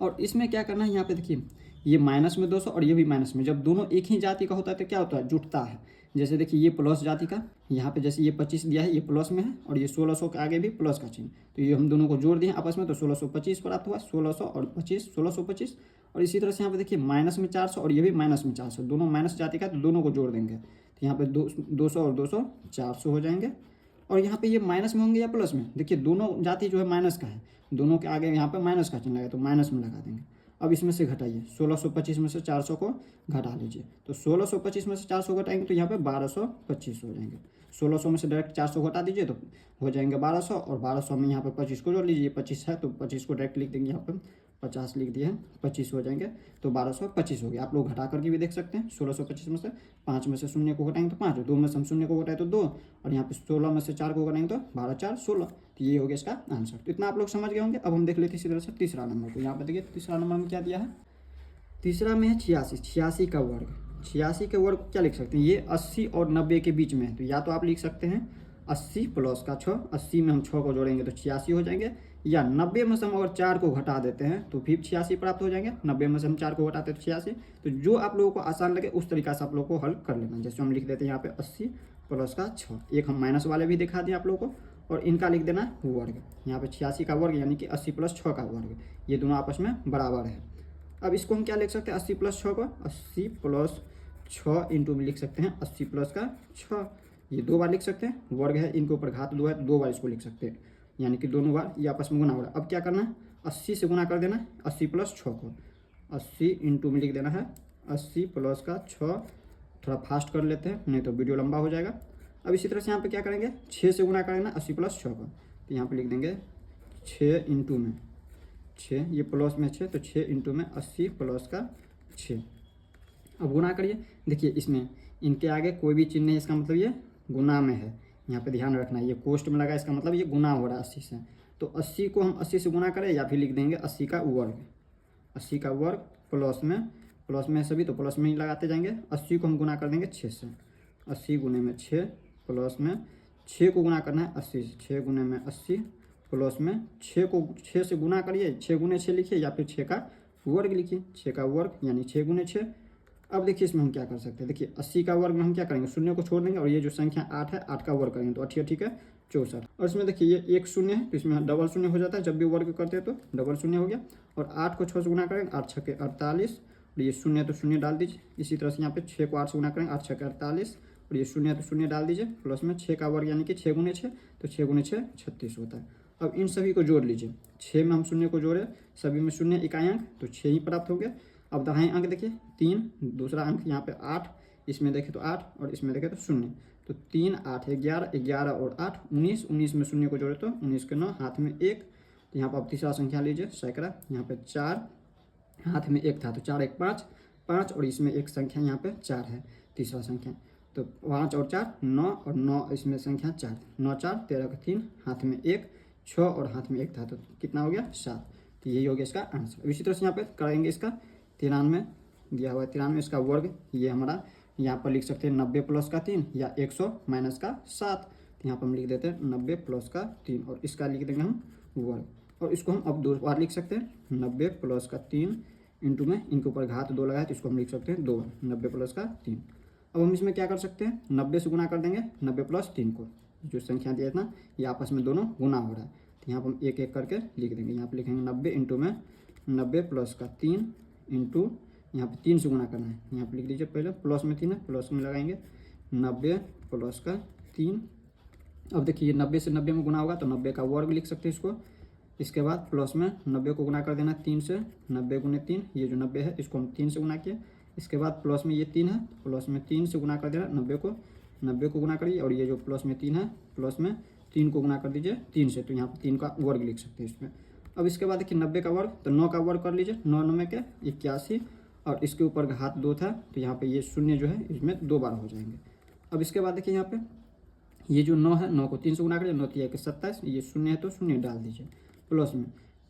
और इसमें क्या करना है, यहाँ पे देखिए ये माइनस में 200 और ये भी माइनस में, जब दोनों एक ही जाति का होता है तो क्या होता है, जुटता है। जैसे देखिए ये प्लस जाति का, यहाँ पे जैसे ये 25 दिया है ये प्लस में है, और ये 1600 के आगे भी प्लस का चिन्ह, तो ये हम दोनों को जोड़ दिए आपस में तो 1625 प्राप्त हुआ, 1600 और 25 1625। और इसी तरह से यहाँ पे देखिए माइनस में 400 और ये भी माइनस में 400, दोनों माइनस जाति का तो दोनों को जोड़ देंगे, तो यहाँ पे 200 और 200 400 हो जाएंगे। और यहाँ पे ये माइनस में होंगे या प्लस में, देखिए दोनों जाति जो है माइनस का है, दोनों के आगे यहाँ पे माइनस का चिन्ह लगा तो माइनस में लगा देंगे। अब इसमें से घटाइए, 1625 में से 400 को घटा लीजिए, तो 1625 में से 400 घटाएंगे तो यहाँ पे 1225 हो जाएंगे। 1600 में से डायरेक्ट 400 घटा दीजिए तो हो जाएंगे 1200, और 1200 में यहाँ पे 25 को जोड़ लीजिए, 25 है तो 25 को डायरेक्ट लिख देंगे, यहाँ पे 50 लिख दिए हैं, 25 हो जाएंगे, तो 1225 हो गया। आप लोग घटा करके भी देख सकते हैं, 1625 में से 5 में से शून्य को घटाएंगे तो 5, 2 में से हम शून्य को घटाए तो 2, और यहाँ पे 16 में से 4 को घटाएंगे तो 12 4 16, तो ये हो गया इसका आंसर। तो इतना आप लोग समझ गए होंगे। अब हम देख लेते हैं इसी तरह से तीसरा नंबर को। यहाँ पे देखिए तीसरा नंबर में क्या दिया है, तीसरा में है 86, 86 का वर्ग। 86 के वर्ग क्या लिख सकते हैं, ये 80 और 90 के बीच में है, तो या तो आप लिख सकते हैं 80 प्लस का 6, 80 में हम 6 को जोड़ेंगे तो 86 हो जाएंगे, या 90 में से हम अगर 4 को घटा देते हैं तो फिर 86 प्राप्त हो जाएंगे। 90 में से हम 4 को घटाते हैं तो 86। तो जो आप लोगों को आसान लगे उस तरीका से आप लोगों को हल कर लेना। जैसे हम लिख देते हैं यहाँ पे 80 प्लस का 6, एक हम माइनस वाले भी दिखा दिए आप लोगों को, और इनका लिख देना वर्ग। यहाँ पे 86 का वर्ग यानी कि 80 प्लस 6 का वर्ग, ये दोनों आपस में बराबर है। अब इसको हम क्या लिख सकते हैं, 80 प्लस 6 को 80 प्लस 6 इंटू में लिख सकते हैं 80 प्लस का 6, ये 2 बार लिख सकते हैं, वर्ग है इनके ऊपर घात 2 है, 2 बार इसको लिख सकते हैं, यानी कि दोनों बार ये आपस में गुना हो रहा है। अब क्या करना है, 80 से गुना कर देना है 80 प्लस 6 को, 80 इंटू में लिख देना है 80 प्लस का 6, थोड़ा फास्ट कर लेते हैं नहीं तो वीडियो लंबा हो जाएगा। अब इसी तरह से यहाँ पे क्या करेंगे, 6 से गुना करेंगे 80 प्लस 6 को, तो यहाँ पे लिख देंगे 6 इंटू में 6, ये प्लस में 6 तो 6 इंटू में 80 प्लस का 6। अब गुना करिए, देखिए इसमें इनके आगे कोई भी चिन्ह नहीं, इसका मतलब ये गुना में है, यहाँ पे ध्यान रखना है, ये कोष्ट में लगा इसका मतलब ये गुना हो रहा है 80 से। तो 80 को हम 80 से गुना करें या फिर लिख देंगे 80 का वर्ग, 80 का वर्ग प्लस में सभी तो प्लस में ही लगाते जाएंगे। 80 को हम गुना कर देंगे 6 से, 80 गुने में 6 प्लस में 6 को गुना करना है 80 से, 6 गुने में 80 प्लस में 6 को 6 से गुना करिए, 6 गुने 6 लिखिए या फिर 6 का वर्ग लिखिए, 6 का वर्ग यानी 6 गुने 6। अब देखिए इसमें हम क्या कर सकते हैं, देखिए 80 का वर्ग में हम क्या करेंगे, शून्य को छोड़ देंगे और ये जो संख्या 8 है 8 का वर्ग करेंगे तो 8 ठीक है 64। और इसमें देखिए ये एक शून्य है तो इसमें डबल शून्य हो जाता है, जब भी वर्ग करते हैं तो डबल शून्य हो गया। और 8 को 6 से गुना करेंगे 8 छके 48, और ये शून्य तो शून्य डाल दीजिए। इसी तरह से यहाँ पे 6 को 8 से गुना करेंगे 8 छके 48, और ये शून्य तो शून्य डाल दीजिए, प्लस में 6 का वर्ग यानी कि 6 गुने 6, तो 6 गुने 6 36 होता है। अब इन सभी को जोड़ लीजिए, 6 में हम शून्य को जोड़े, सभी में शून्य इकाई अंक तो 6 ही प्राप्त हो गया। अब दाहिने अंक देखिए 3, दूसरा अंक यहाँ पे 8, इसमें देखें तो 8 और इसमें देखें तो 0, तो 3 8 11, 11 और 8 19, 19 में शून्य को जोड़े तो 19 के 9, हाथ में 1, तो यहाँ पर अब तीसरा संख्या लीजिए सैकड़ा, यहाँ पे 4, हाथ में 1 था तो 4 1 5, 5 और इसमें एक संख्या यहाँ पे 4 है तीसरा संख्या, तो 5 और 4 9, और 9 इसमें संख्या 4, 9 4 13 का 3, हाथ में 1, 6 और हाथ में 1 था तो कितना हो गया 7, तो यही हो गया इसका आंसर। इसी तरह से यहाँ पे करेंगे इसका 93 दिया हुआ है, 93 इसका वर्ग, ये हमारा यहाँ पर लिख सकते हैं 90 प्लस का 3 या 100 माइनस का 7, तो यहाँ पर हम लिख देते हैं 90 प्लस का 3 और इसका लिख देंगे हम वर्ग। और इसको हम अब 2 बार लिख सकते हैं, 90 प्लस का 3 इंटू में इनके ऊपर घात 2 लगाए तो इसको हम लिख सकते हैं 2 बार 90 प्लस का 3। अब हम इसमें क्या कर सकते हैं, 90 से गुना कर देंगे 90 प्लस 3 को, जो संख्या दिया था ये आपस में दोनों गुना हो रहा है, तो यहाँ पर हम एक एक करके लिख देंगे। यहाँ पर लिखेंगे 90 इंटू में 90 प्लस का 3 इंटू, यहाँ पे 3 से गुना करना है, यहाँ पे लिख लीजिए पहले प्लस में 3 है, प्लस में लगाएंगे 90 प्लस का 3। अब देखिए 90 से 90 में गुना होगा तो 90 का वर्ग लिख सकते हैं इसको, इसके बाद प्लस में 90 को गुना कर देना 3 से, 90 गुने 3, ये जो 90 है इसको हम 3 से गुना किए, इसके बाद प्लस में ये 3 है, प्लस में 3 से गुना कर देना 90 को गुना करिए, और ये जो प्लस में 3 है प्लस में 3 को गुना कर दीजिए 3 से, तो यहाँ पर 3 का वर्ग लिख सकते हैं इसमें। अब इसके बाद देखिए 90 का वर्ग तो 9 का वर्ग कर लीजिए, 9 9 के 81, और इसके ऊपर घात 2 था तो यहाँ पे ये शून्य जो है इसमें 2 बार हो जाएंगे। अब इसके बाद देखिए यहाँ पे ये जो 9 है, 9 को 3 से गुना करें 9 3 के 27, ये शून्य है तो शून्य डाल दीजिए, प्लस में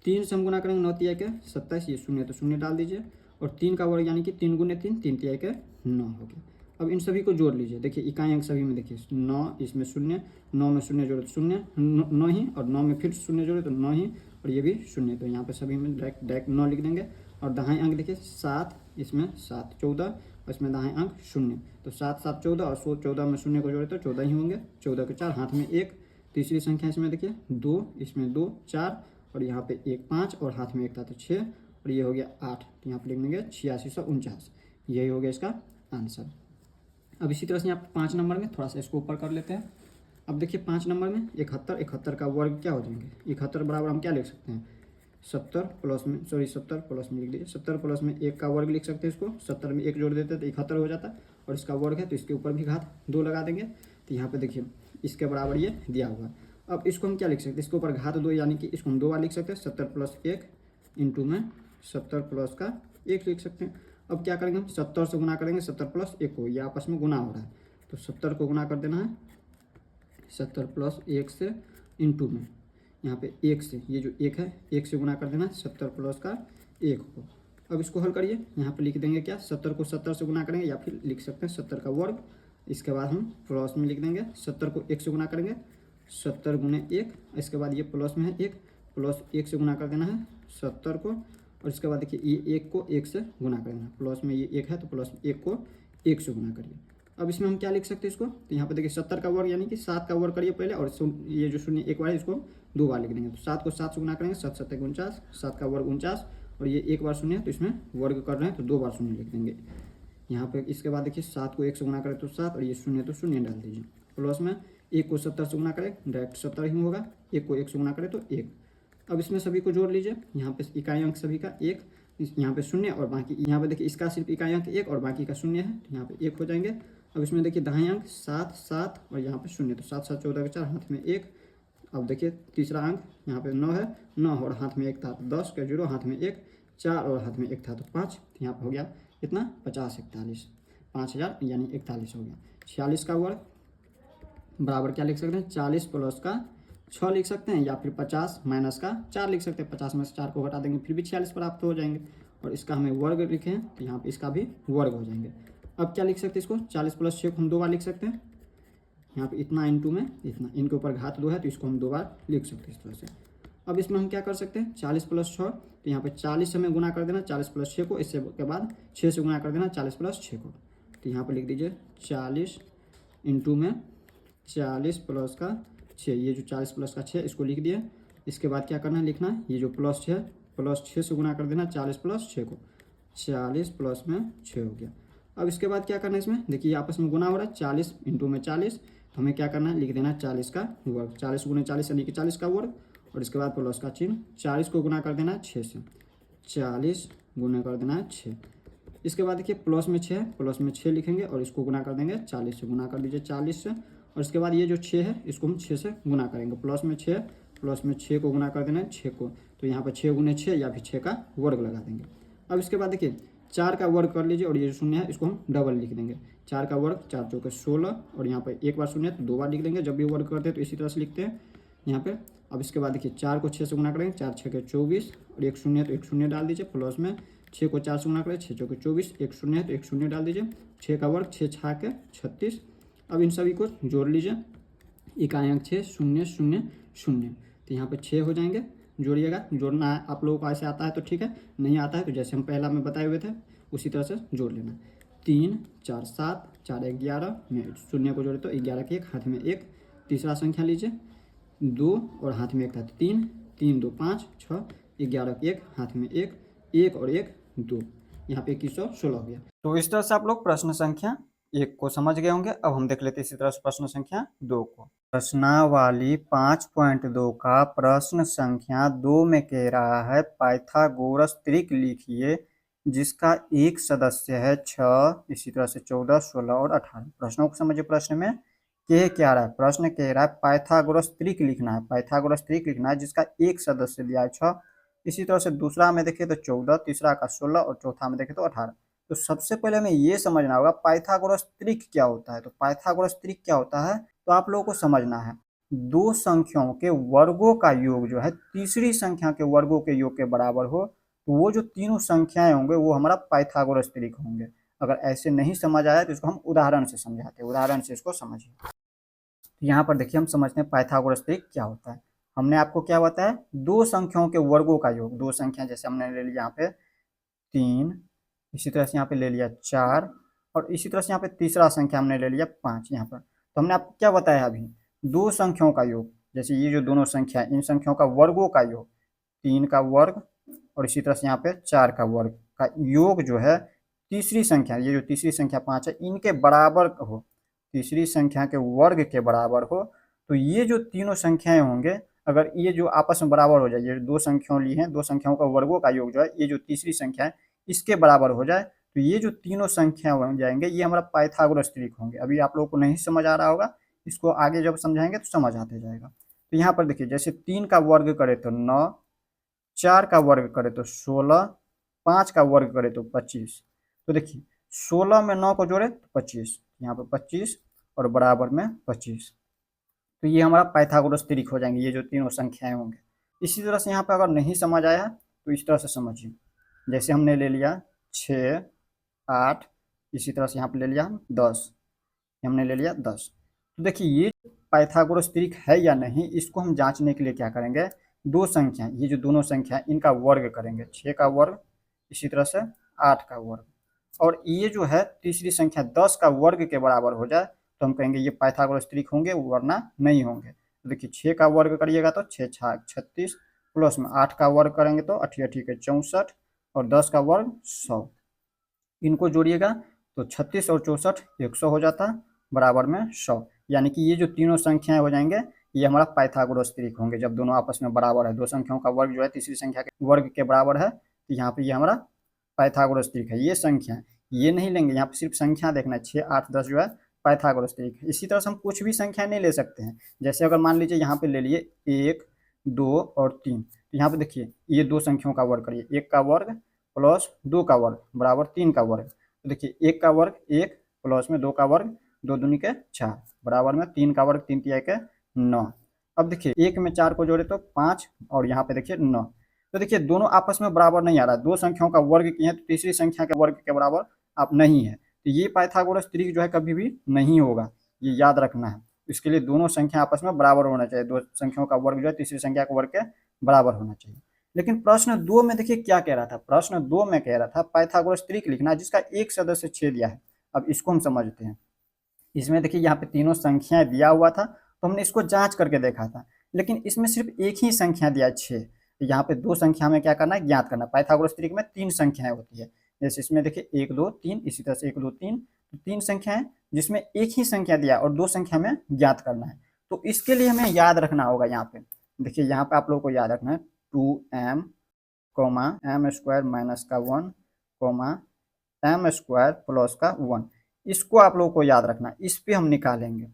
3 से हम गुना करेंगे 9 3 के 27, ये शून्य है तो शून्य डाल दीजिए, और 3 का वर्ग यानी कि 3 गुने 3, 3 3 के 9 हो गया। अब इन सभी को जोड़ लीजिए, देखिए इकाई अंक सभी में देखिए 9, इसमें शून्य, 9 में शून्य जोड़े तो शून्य 9 ही, और 9 में फिर शून्य जोड़े तो 9 ही, और ये भी शून्य, तो यहाँ पे सभी में डायरेक्ट 9 लिख देंगे। और दाहिने अंक देखिए 7, इसमें 7 14, और इसमें दाहिने अंक 0, तो 7 7 14, और 14 में शून्य को जोड़े तो 14 ही होंगे, 14 के 4, हाथ में 1, तीसरी संख्या इसमें देखिए 2, इसमें 2 4, और यहाँ पे 1 5, और हाथ में 1 था तो 6, और ये हो गया 8, तो यहाँ पर लिख देंगे 8649, यही हो गया इसका आंसर। अब इसी तरह से यहाँ 5 नंबर में थोड़ा सा इसको ऊपर कर लेते हैं। अब देखिए 5 नंबर में 71, 71 का वर्ग क्या हो जाएंगे, 71 बराबर हम क्या लिख सकते हैं, 70 प्लस में 70 प्लस में लिख दीजिए, 70 प्लस में 1 का वर्ग लिख सकते हैं इसको, 70 में 1 जोड़ देते हैं तो 71 हो जाता है, और इसका वर्ग है तो इसके ऊपर भी घात 2 लगा देंगे। तो यहाँ पे देखिए इसके बराबर ये दिया हुआ है। अब इसको हम क्या लिख सकते हैं, इसके ऊपर घात 2 यानी कि इसको हम 2 बार लिख सकते हैं, 70 प्लस 1 इंटू में 70 प्लस का 1 लिख सकते हैं। अब क्या करेंगे हम 70 से गुना करेंगे 70 प्लस 1 को, ये आपस में गुना हो रहा है तो 70 को गुना कर देना है 70 प्लस 1 से इंटू में यहाँ पे 1 से, ये जो 1 है 1 से गुना कर देना है 70 प्लस का 1 को। अब इसको हल करिए, यहाँ पे लिख देंगे क्या 70 को 70 से गुना करेंगे या फिर लिख सकते हैं 70 का वर्ग। इसके बाद हम प्लस में लिख देंगे 70 को 1 से गुना करेंगे 70 गुने 1, इसके बाद ये प्लस में है 1 प्लस 1 से गुना कर देना है 70 को, और इसके बाद देखिए ये 1 को 1 से गुना कर देना, प्लस में ये 1 है तो प्लस 1 को 1 से गुना करिए। अब इसमें हम क्या लिख सकते हैं इसको, तो यहाँ पे देखिए 70 का वर्ग यानी कि 7 का वर्ग करिए पहले, और ये जो शून्य 1 बार है इसको हम 2 बार लिख देंगे। तो 7 को 7 से गुना करेंगे 7 7 49, 7 का वर्ग 49, और ये 1 बार शून्य है तो इसमें वर्ग कर रहे हैं तो 2 बार शून्य लिख देंगे यहाँ पे। इसके बाद देखिए 7 को 1 से गुना करें तो 7, और ये शून्य तो शून्य डाल दीजिए, प्लस में 1 को 70 से गुना करें डायरेक्ट 70 ही होगा, 1 को 1 से गुना करें तो 1। अब इसमें सभी को जोड़ लीजिए, यहाँ पे इकाई अंक सभी का 1, यहाँ पे शून्य और बाकी, यहाँ पे देखिए इसका सिर्फ इकाई अंक 1 और बाकी का शून्य है तो यहाँ पे 1 हो जाएंगे। अब इसमें देखिए दाहिने अंक 7 7 और यहाँ पे शून्य, तो 7 7 14 का 4, हाथ में 1। अब देखिए तीसरा अंक यहाँ पे 9 है, 9 और हाथ में 1 था तो 10 का 0, हाथ में 1, 4 और हाथ में 1 था तो 5, तो यहाँ पे हो गया इतना 50 41, 5000 यानी 41 हो गया। 46 का वर्ग बराबर क्या लिख सकते हैं 40 प्लस का 6 लिख सकते हैं, या फिर 50 माइनस का 4 लिख सकते हैं, 50 में से 4 को घटा देंगे फिर भी 46 प्राप्त हो जाएंगे, और इसका हमें वर्ग लिखे हैं तो यहाँ पे इसका भी वर्ग हो जाएंगे। अब क्या लिख सकते हैं इसको 40 प्लस 6 को हम 2 बार लिख सकते हैं, यहाँ पे इतना इंटू में इतना, इनके ऊपर घात 2 है तो इसको हम 2 बार लिख सकते हैं इस तरह से। अब इसमें हम क्या कर सकते हैं 40 प्लस 6, तो यहाँ पे 40 से हमें गुना कर देना 40 प्लस 6 को, इससे के बाद 6 से गुना कर देना 40 प्लस 6 को, तो यहाँ पे लिख दीजिए 40 इंटू में 40 प्लस का 6, ये जो 40 प्लस का 6 इसको लिख दिए। इसके बाद क्या करना है लिखना है ये जो प्लस 6 प्लस 6 से गुना कर देना 40 प्लस 6 को, 40 प्लस में 6 हो गया। अब इसके बाद क्या करना है इसमें देखिए आपस में गुना हो रहा है 40 इंटू में 40, तो हमें क्या करना है लिख देना 40 का वर्ग, 40 गुने 40 यानी कि 40 का वर्ग, और इसके बाद प्लस का चिन्ह, 40 को गुना कर देना है 6 से, 40 गुना कर देना है 6। इसके बाद देखिए प्लस में 6 है, प्लस में 6 लिखेंगे और इसको गुना कर देंगे 40 से, गुना कर दीजिए 40 से, और इसके बाद ये जो 6 है इसको हम 6 से गुना करेंगे, प्लस में 6 प्लस में 6 को गुना कर देना है 6 को, तो यहाँ पर 6 गुने 6 या फिर 6 का वर्ग लगा देंगे। अब इसके बाद देखिए 4 का वर्ग कर लीजिए, और ये जो शून्य है इसको हम डबल लिख देंगे, 4 का वर्ग 4 चौके 16, और यहाँ पर एक बार शून्य तो 2 बार लिख देंगे, जब भी वर्ग करते हैं तो इसी तरह से लिखते हैं यहाँ पे। अब इसके बाद देखिए 4 को 6 से गुना करेंगे, 4 6 के 24, और एक शून्य तो एक शून्य डाल दीजिए, प्लस में 6 को 4 से गुना करें 6 चौके 24, एक शून्य है तो एक शून्य डाल दीजिए, 6 का वर्ग 6 6 के 36। अब इन सभी को जोड़ लीजिए, इकाई अंक 6 0 0 0, तो यहाँ पे 6 हो जाएंगे, जोड़िएगा, जोड़ना है आप लोगों को ऐसे आता है तो ठीक है, नहीं आता है तो जैसे हम पहला में बताए हुए थे उसी तरह से जोड़ लेना। 3 4 7 4 11 में शून्य को जोड़े तो 11 के 1, हाथ में 1, तीसरा संख्या लीजिए 2 और हाथ में 1 था 3, 3 2 5 6, 11 के 1, हाथ में 1, 1 और 1 2, यहाँ पे 2116 हो गया। तो इस तरह से आप लोग प्रश्न संख्या 1 को समझ गए होंगे। अब हम देख लेते हैं इसी तरह से प्रश्न संख्या 2 को। प्रश्नावली 5.2 का प्रश्न संख्या 2 में कह रहा है पाइथागोरस त्रिक लिखिए जिसका एक सदस्य है 6, इसी तरह से 14 16 और 18। प्रश्नों को समझिए, प्रश्न में कह क्या रहा है, प्रश्न कह रहा है पाइथागोरस त्रिक लिखना है, पाइथागोरस त्रिक लिखना है जिसका एक सदस्य दिया है 6, इसी तरह से दूसरा में देखें तो 14, तीसरा का 16 और चौथा में देखें तो 18। तो सबसे पहले हमें ये समझना होगा पाइथागोरस त्रिक क्या होता है। तो पाइथागोरस त्रिक क्या होता है तो आप लोगों को समझना है, दो संख्याओं के वर्गों का योग जो है तीसरी संख्या के वर्गों के योग के बराबर हो, तो वो जो तीनों संख्याएं होंगे वो हमारा पाइथागोरस त्रिक होंगे। अगर ऐसे नहीं समझ आया तो इसको हम उदाहरण से समझाते हैं, उदाहरण से इसको समझिए। तो यहाँ पर देखिए हम समझते हैं पाइथागोरस त्रिक क्या होता है। हमने आपको क्या बताया, दो संख्याओं के वर्गों का योग, दो संख्या जैसे हमने ले लिया यहाँ पे 3, इसी तरह से यहाँ पे ले लिया 4, और इसी तरह से यहाँ पे तीसरा संख्या हमने ले लिया 5 यहाँ पर। तो हमने आपको क्या बताया अभी, दो संख्याओं का योग, जैसे ये जो दोनों संख्या इन संख्याओं का वर्गों का योग, 3 का वर्ग और इसी तरह से यहाँ पे 4 का वर्ग का योग जो है तीसरी संख्या, ये जो तीसरी संख्या 5 है इनके बराबर हो, तीसरी संख्या के वर्ग के बराबर हो, तो ये जो तीनों संख्याएं होंगे अगर ये जो आपस में बराबर हो जाए, ये दो संख्याओं ली हैं, दो संख्याओं का वर्गों का योग जो है, ये जो तीसरी संख्या है इसके बराबर हो जाए, तो ये जो तीनों संख्या बन जाएंगे ये हमारा पाइथागोरस त्रिक होंगे। अभी आप लोगों को नहीं समझ आ रहा होगा, इसको आगे जब समझाएंगे तो समझ आते जाएगा। तो यहाँ पर देखिए, जैसे 3 का वर्ग करे तो 9, 4 का वर्ग करे तो 16, 5 का वर्ग करे तो 25। तो देखिए 16 में 9 को जोड़े तो 25, यहाँ पर 25 और बराबर में 25। तो ये हमारा पाइथागोरस त्रिक हो जाएंगे, ये जो तीनों संख्याएं होंगे। इसी तरह से यहाँ पर अगर नहीं समझ आया तो इस तरह से समझिए, जैसे हमने ले लिया 6, 8, इसी तरह से यहाँ पर ले लिया हम 10, हमने ले लिया 10। तो देखिए ये पाइथागोरस त्रिक है या नहीं, इसको हम जांचने के लिए क्या करेंगे, दो संख्या, ये जो दोनों संख्या इनका वर्ग करेंगे, 6 का वर्ग इसी तरह से 8 का वर्ग, और ये जो है तीसरी संख्या 10 का वर्ग के बराबर हो जाए तो हम कहेंगे ये पाइथागोरस त्रिक होंगे, वरना नहीं होंगे। तो देखिए 6 का वर्ग करिएगा तो 6 छाक 36, प्लस में 8 का वर्ग करेंगे तो 8 8 के 64 और 10 का वर्ग 100, इनको जोड़िएगा तो 36 और 64 100 हो जाता बराबर में 100। यानी कि ये जो तीनों संख्याएं हो जाएंगे ये हमारा पाइथागोरस त्रिक होंगे जब दोनों आपस में बराबर है, दो संख्याओं का वर्ग जो है तीसरी संख्या के वर्ग के बराबर है, तो यहाँ पे ये हमारा पाइथागोरस त्रिक है। ये संख्या ये नहीं लेंगे, यहाँ पे सिर्फ संख्या देखना है, 6 8 10 जो है पाइथागोरस त्रिक है। इसी तरह से हम कुछ भी संख्या नहीं ले सकते हैं, जैसे अगर मान लीजिए यहाँ पे ले लिए 1 2 और 3, तो यहाँ पे देखिए ये दो संख्याओं का वर्ग करिए, 1 का वर्ग प्लस 2 का वर्ग बराबर 3 का वर्ग। तो देखिए 1 का वर्ग 1 प्लस में 2 का वर्ग 2 दूनी के 4 बराबर में 3 का वर्ग 3 तिया के 9। अब देखिए 1 में 4 को जोड़े तो 5 और यहाँ पे देखिए 9। तो देखिए दोनों आपस में बराबर नहीं आ रहा, दो संख्याओं का वर्ग किए हैं तो तीसरी संख्या के वर्ग के बराबर आप नहीं है, तो ये पाइथागोरस त्रिक जो है कभी भी नहीं होगा, ये याद रखना है। इसके लिए दोनों संख्या आपस में बराबर होना चाहिए, दो संख्याओं का वर्ग जो है तीसरी संख्या के वर्ग के बराबर होना चाहिए। लेकिन प्रश्न 2 में देखिए क्या कह रहा था, प्रश्न 2 में कह रहा था पाइथागोरस त्रिक लिखना जिसका एक सदस्य छेद दिया है। अब इसको हम समझते हैं। इसमें देखिए यहाँ पे तीनों संख्याएं दिया हुआ था तो हमने इसको जांच करके देखा था, लेकिन इसमें सिर्फ एक ही संख्या दिया है 6। यहाँ पे दो संख्या में क्या करना है, ज्ञात करना। पाइथागोरस त्रिक में 3 संख्याएं होती है, जैसे इसमें देखिए 1 2 3, इसी तरह से 1 2 3, तो 3 संख्याएं जिसमें एक ही संख्या दिया और दो संख्या में ज्ञात करना है। तो इसके लिए हमें याद रखना होगा, यहाँ पे देखिए यहाँ पे आप लोग को याद रखना है 2m coma m square minus का 1 कोमा m स्क्वायर प्लस का 1, इसको आप लोगों को याद रखना। इस पे हम निकालेंगे,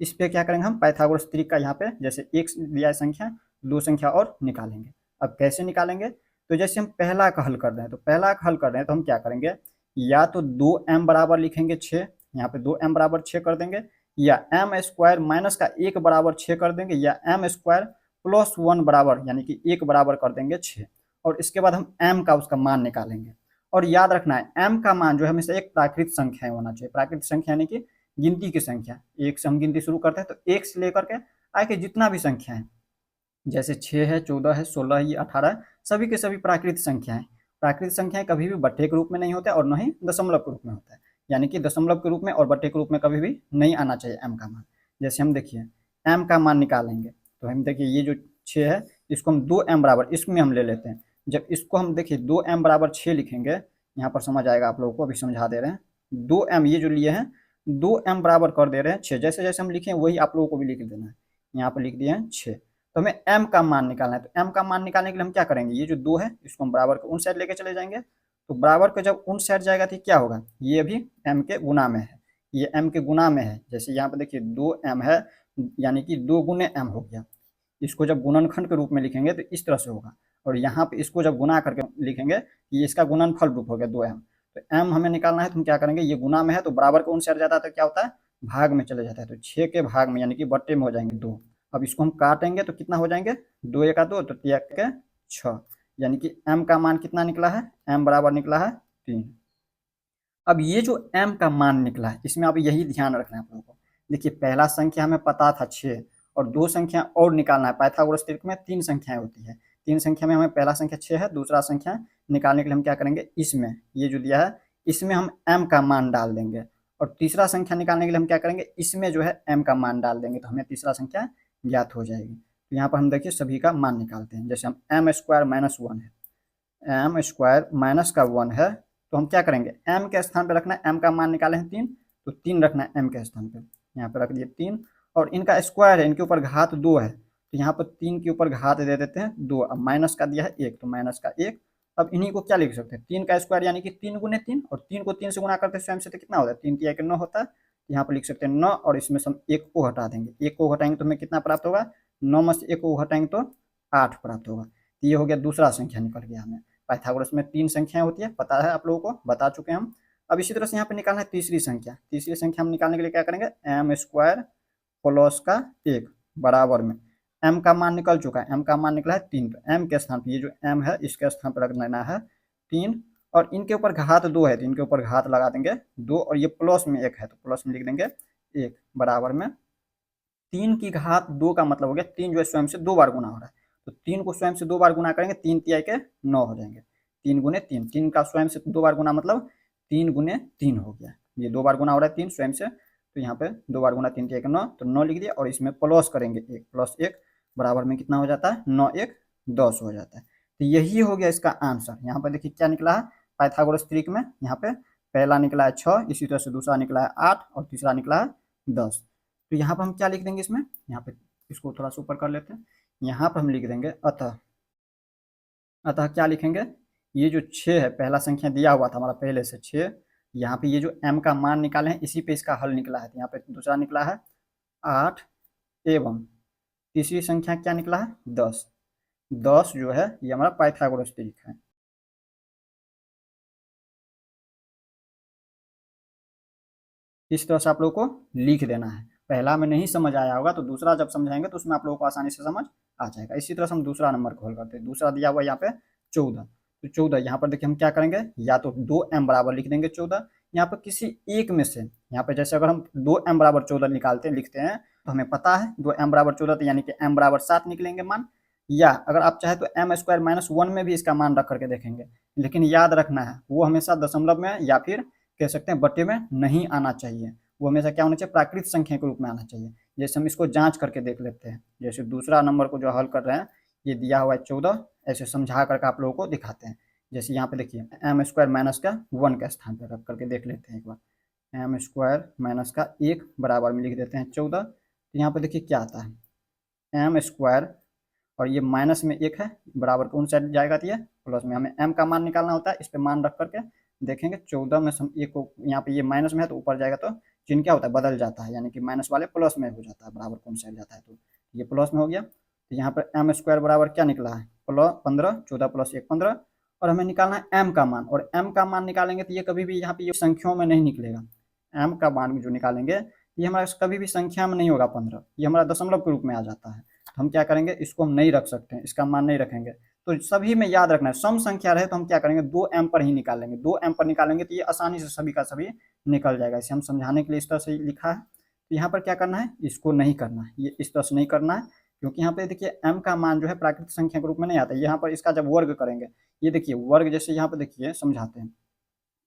इस पे क्या करेंगे हम पाइथागोरस त्रिक का, यहाँ पे जैसे एक दिया है संख्या, दो संख्या और निकालेंगे। अब कैसे निकालेंगे, तो जैसे हम पहला का हल कर रहे हैं, तो पहला का हल कर रहे हैं तो हम क्या करेंगे, या तो 2m बराबर लिखेंगे 6, यहाँ पे 2m बराबर 6 कर देंगे, या m स्क्वायर माइनस का 1 बराबर 6 कर देंगे, या m स्क्वायर प्लस 1 बराबर यानी कि 1 बराबर कर देंगे 6, और इसके बाद हम m का उसका मान निकालेंगे। और याद रखना है m का मान जो है हमेशा एक प्राकृत संख्या होना चाहिए। प्राकृत संख्या यानी कि गिनती की संख्या, एक से हम गिनती शुरू करते हैं तो एक से लेकर के आगे जितना भी संख्या है, जैसे 6 है 14 है 16 है 18 है, सभी के सभी प्राकृत संख्या है। प्राकृत संख्याएं कभी भी बट्टे के रूप में नहीं होते और न ही दशमलव के रूप में होता है, यानी कि दशमलव के रूप में और बट्टे के रूप में कभी भी नहीं आना चाहिए m का मान। जैसे हम देखिए m का मान निकालेंगे तो हम देखिए ये जो 6 है इसको हम 2m बराबर इसमें हम ले लेते हैं। जब इसको हम देखिए 2m बराबर 6 लिखेंगे, यहाँ पर समझ आएगा आप लोगों को, अभी समझा दे रहे हैं। 2m ये जो लिए हैं 2m बराबर कर दे रहे हैं 6, जैसे जैसे हम लिखे वही आप लोगों को भी लिख देना है। यहाँ पर लिख दिए हैं 6, तो हमें m का मान निकालना है। तो m का मान निकालने के लिए हम क्या करेंगे, ये जो 2 है इसको हम बराबर के उन साइड लेके चले जाएंगे, तो बराबर के जब उन साइड जाएगा तो क्या होगा, ये भी m के गुना में है, ये m के गुना में है। जैसे यहाँ पे देखिए 2m है यानी कि 2 गुने m हो गया। इसको जब गुणनखंड के रूप में लिखेंगे तो इस तरह से होगा, और यहाँ पे इसको जब गुना करके लिखेंगे ये इसका गुणनफल रूप हो गया 2m। तो m हमें निकालना है तो हम क्या करेंगे, ये गुना में है तो बराबर के उन साइड जाता है तो क्या होता है, भाग में चले जाता है, तो 6 के भाग में यानी कि बट्टे में हो जाएंगे 2। अब इसको हम काटेंगे तो कितना हो जाएंगे, 2 1 2 तो 3 के 6, यानी कि m का मान कितना निकला है, m बराबर निकला है 3। अब ये जो m का मान निकला है इसमें आप यही ध्यान रखना है आप लोगों को। देखिए पहला संख्या हमें पता था 6, और दो संख्या और निकालना है। पाइथागोरस त्रिक में 3 संख्याएं होती है, 3 संख्या में हमें पहला संख्या 6 है, दूसरा संख्या निकालने के लिए हम क्या करेंगे, इसमें ये जो दिया है इसमें हम m का मान डाल देंगे, और तीसरा संख्या निकालने के लिए हम क्या करेंगे, इसमें जो है m का मान डाल देंगे, तो हमें तीसरा संख्या ज्ञात हो जाएगी। तो यहाँ पर हम देखिए सभी का मान निकालते हैं। जैसे हम m स्क्वायर माइनस 1 है, m स्क्वायर माइनस का 1 है, तो हम क्या करेंगे, m के स्थान पर रखना है, m का मान निकाले हैं 3, तो 3 रखना है m के स्थान पर, यहाँ पर रख दिए 3, और इनका स्क्वायर है, इनके ऊपर घात 2 है तो यहाँ पर 3 के ऊपर घात दे देते हैं 2। अब माइनस का दिया है 1 तो माइनस का 1। अब इन्हीं को क्या लिख सकते हैं, 3 का स्क्वायर यानी कि 3 गुने 3, और 3 को 3 से गुना करते हैं स्वयं से तो कितना होता है, 3 3 9 होता है। तो यहाँ पर लिख सकते हैं 9, और इसमें से हम 1 को हटा देंगे। 1 को घटाएंगे तो हमें कितना प्राप्त होगा, 9 में से 1 को घटाएंगे तो 8 प्राप्त होगा। तो ये हो गया दूसरा संख्या निकल गया हमें। पाइथागोरस में 3 संख्याएं होती है, पता है आप लोगों को, बता चुके हैं हम। अब इसी तरह से यहाँ पे निकालना है तीसरी संख्या। तीसरी संख्या हम निकालने के लिए क्या करेंगे, एम स्क्वायर प्लस का 1 बराबर में, एम का मान निकल चुका है, एम का मान निकला है 3, तो एम के स्थान पर ये जो एम है इसके स्थान पर रख लेना है 3, और इनके ऊपर घात 2 है तो इनके ऊपर घात लगा देंगे 2, और ये प्लस में 1 है तो प्लस में लिख देंगे 1 बराबर में 3 की घात 2 का मतलब हो गया 3 जो है स्वयं से 2 बार गुना हो रहा है, तो 3 को स्वयं से 2 बार गुना करेंगे, 3 तिहाई के 9 हो जाएंगे। 3 गुने 3, 3 का स्वयं से 2 बार गुना मतलब 3 गुने 3 हो गया। ये 2 बार गुना हो रहा है 3 स्वयं से, तो यहाँ पे 2 बार गुना 3 तिहाई के 9, तो 9 लिख दिया, और इसमें प्लस करेंगे 1, प्लस 1 बराबर में कितना हो जाता है, 9 1 10 हो जाता है। तो यही हो गया इसका आंसर। यहाँ पर देखिए क्या निकला है पाइथागोरस त्रिक में, यहाँ पे पहला निकला है 6, इसी तरह से दूसरा निकला है 8, और तीसरा निकला है 10। तो यहाँ पर हम क्या लिख देंगे इसमें, यहाँ पे इसको थोड़ा सा ऊपर कर लेते हैं, यहाँ पर हम लिख देंगे अतः। अतः क्या लिखेंगे, ये जो 6 है पहला संख्या दिया हुआ था हमारा पहले से 6, यहाँ पे ये जो m का मान निकाले हैं इसी पे इसका हल निकला है, तो यहाँ पे दूसरा निकला है 8 एवं तीसरी संख्या क्या निकला है 10। 10 जो है ये हमारा पाइथागोरस त्रिक है। इस तरह से आप लोगों को लिख देना है। पहला में नहीं समझ आया होगा तो दूसरा जब समझाएंगे तो उसमें आप लोगों को आसानी से समझ आ जाएगा। इसी तरह से हम दूसरा नंबर को हल करते हैं। दूसरा दिया हुआ यहाँ पे 14, तो 14 यहाँ पर देखिए हम क्या करेंगे, या तो 2m बराबर लिख देंगे 14, यहाँ पर किसी एक में से, यहाँ पे जैसे अगर हम 2m बराबर 14 निकालते लिखते हैं तो हमें पता है 2m बराबर 14 तो यानी कि m बराबर 7 निकलेंगे मान, या अगर आप चाहे तो m स्क्वायर माइनस 1 में भी इसका मान रख करके देखेंगे, लेकिन याद रखना है वो हमेशा दशमलव में या फिर कह सकते हैं बटे में नहीं आना चाहिए, वो हमेशा क्या होना चाहिए, प्राकृत संख्या के रूप में आना चाहिए। जैसे हम इसको जांच करके देख लेते हैं, जैसे दूसरा नंबर को जो हल कर रहे हैं ये दिया हुआ है 14, ऐसे समझा करके आप लोगों को दिखाते हैं। जैसे यहाँ पे देखिए एम स्क्वायर माइनस का 1 का स्थान पर रख करके देख लेते हैं एक बार। एम स्क्वायर माइनस का 1 बराबर में लिख देते हैं 14, तो यहाँ पे देखिए क्या आता है, एम स्क्वायर और ये माइनस में 1 है, बराबर कौन साइड जाएगा, तो ये प्लस में, हमें m का मान निकालना होता है, इस पर मान रख करके देखेंगे 14 में से हम 1 को, यहाँ पे ये माइनस में है तो ऊपर जाएगा तो चिन्ह क्या होता है, बदल जाता है, यानी कि माइनस वाले प्लस में हो जाता है, बराबर कौन साइड जाता है तो ये प्लस में हो गया। तो यहाँ पर एम स्क्वायर बराबर क्या निकला है, 15, 14 प्लस 1 15, और हमें निकालना है m का मान, और m का मान निकालेंगे तो ये कभी भी यहाँ पे ये संख्याओं में नहीं निकलेगा। m का मान जो निकालेंगे ये हमारा कभी भी संख्या में नहीं होगा 15, ये हमारा दशमलव के रूप में आ जाता है, तो हम क्या करेंगे इसको हम नहीं रख सकते हैं, इसका मान नहीं रखेंगे। तो सभी में याद रखना है सम संख्या रहे तो हम क्या करेंगे 2m पर ही निकालेंगे, 2m पर निकालेंगे तो ये आसानी से सभी का सभी निकल जाएगा। इसे हम समझाने के लिए इस तरह से लिखा है। तो यहाँ पर क्या करना है, इसको नहीं करना है, ये इस तरह से नहीं करना है, क्योंकि यहाँ पे देखिए m का मान जो है प्राकृतिक संख्या के रूप में नहीं आता है। यहाँ पर इसका जब वर्ग करेंगे, ये देखिए वर्ग, जैसे यहाँ पर देखिए समझाते हैं,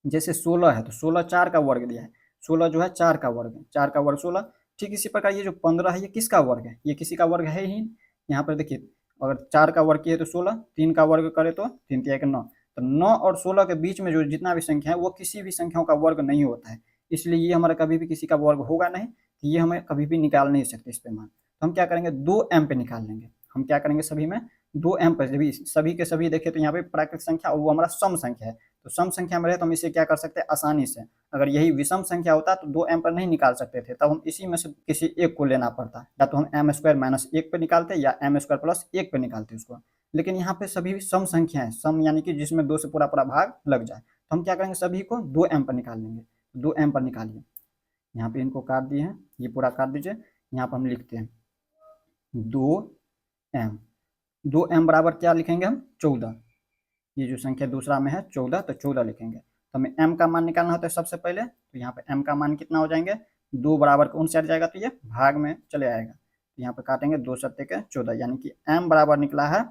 जैसे 16 है तो 16 4 का वर्ग दिया है, 16 जो है 4 का वर्ग है, 4 का वर्ग 16। ठीक इसी प्रकार ये जो 15 है ये किसका वर्ग है, ये किसी का वर्ग है ही। यहाँ पर देखिए अगर 4 का वर्ग किए तो 16, 3 का वर्ग करे तो 3 तिहाई के 9, तो 9 और 16 के बीच में जो जितना भी संख्या है वो किसी भी संख्याओं का वर्ग नहीं होता है, इसलिए ये हमारा कभी भी किसी का वर्ग होगा नहीं, तो ये हमें कभी भी निकाल नहीं सकते इस पे मान। तो हम क्या करेंगे 2m पे निकाल लेंगे, हम क्या करेंगे सभी में 2m पर, सभी के सभी देखें तो यहाँ पे प्राकृतिक संख्या और वो हमारा सम संख्या है, तो सम संख्या में रहे तो हम इसे क्या कर सकते हैं आसानी से। अगर यही विषम संख्या होता तो 2m पर नहीं निकाल सकते थे, तब हम इसी में से किसी एक को लेना पड़ता, या तो हम m स्क्वायर माइनस 1 पे निकालते या m स्क्वायर प्लस 1 पे निकालते उसको। लेकिन यहाँ पे सभी सम संख्या है, सम यानी कि जिसमें 2 से पूरा पूरा भाग लग जाए, तो हम क्या करेंगे सभी को 2m पर निकाल लेंगे। 2m पर निकालिए, यहाँ पे इनको काट दिए हैं, ये पूरा काट दीजिए, यहाँ पर हम लिखते हैं 2m। 2m बराबर क्या लिखेंगे हम 14, ये जो संख्या दूसरा में है 14, तो 14 लिखेंगे। तो हमें m का मान निकालना होता है सबसे पहले, तो यहाँ पे m का मान कितना हो जाएंगे, 2 बराबर कौन से हट जाएगा तो ये भाग में चले आएगा, तो यहाँ पे काटेंगे 2 सत्ते के 14, यानी कि m बराबर निकला है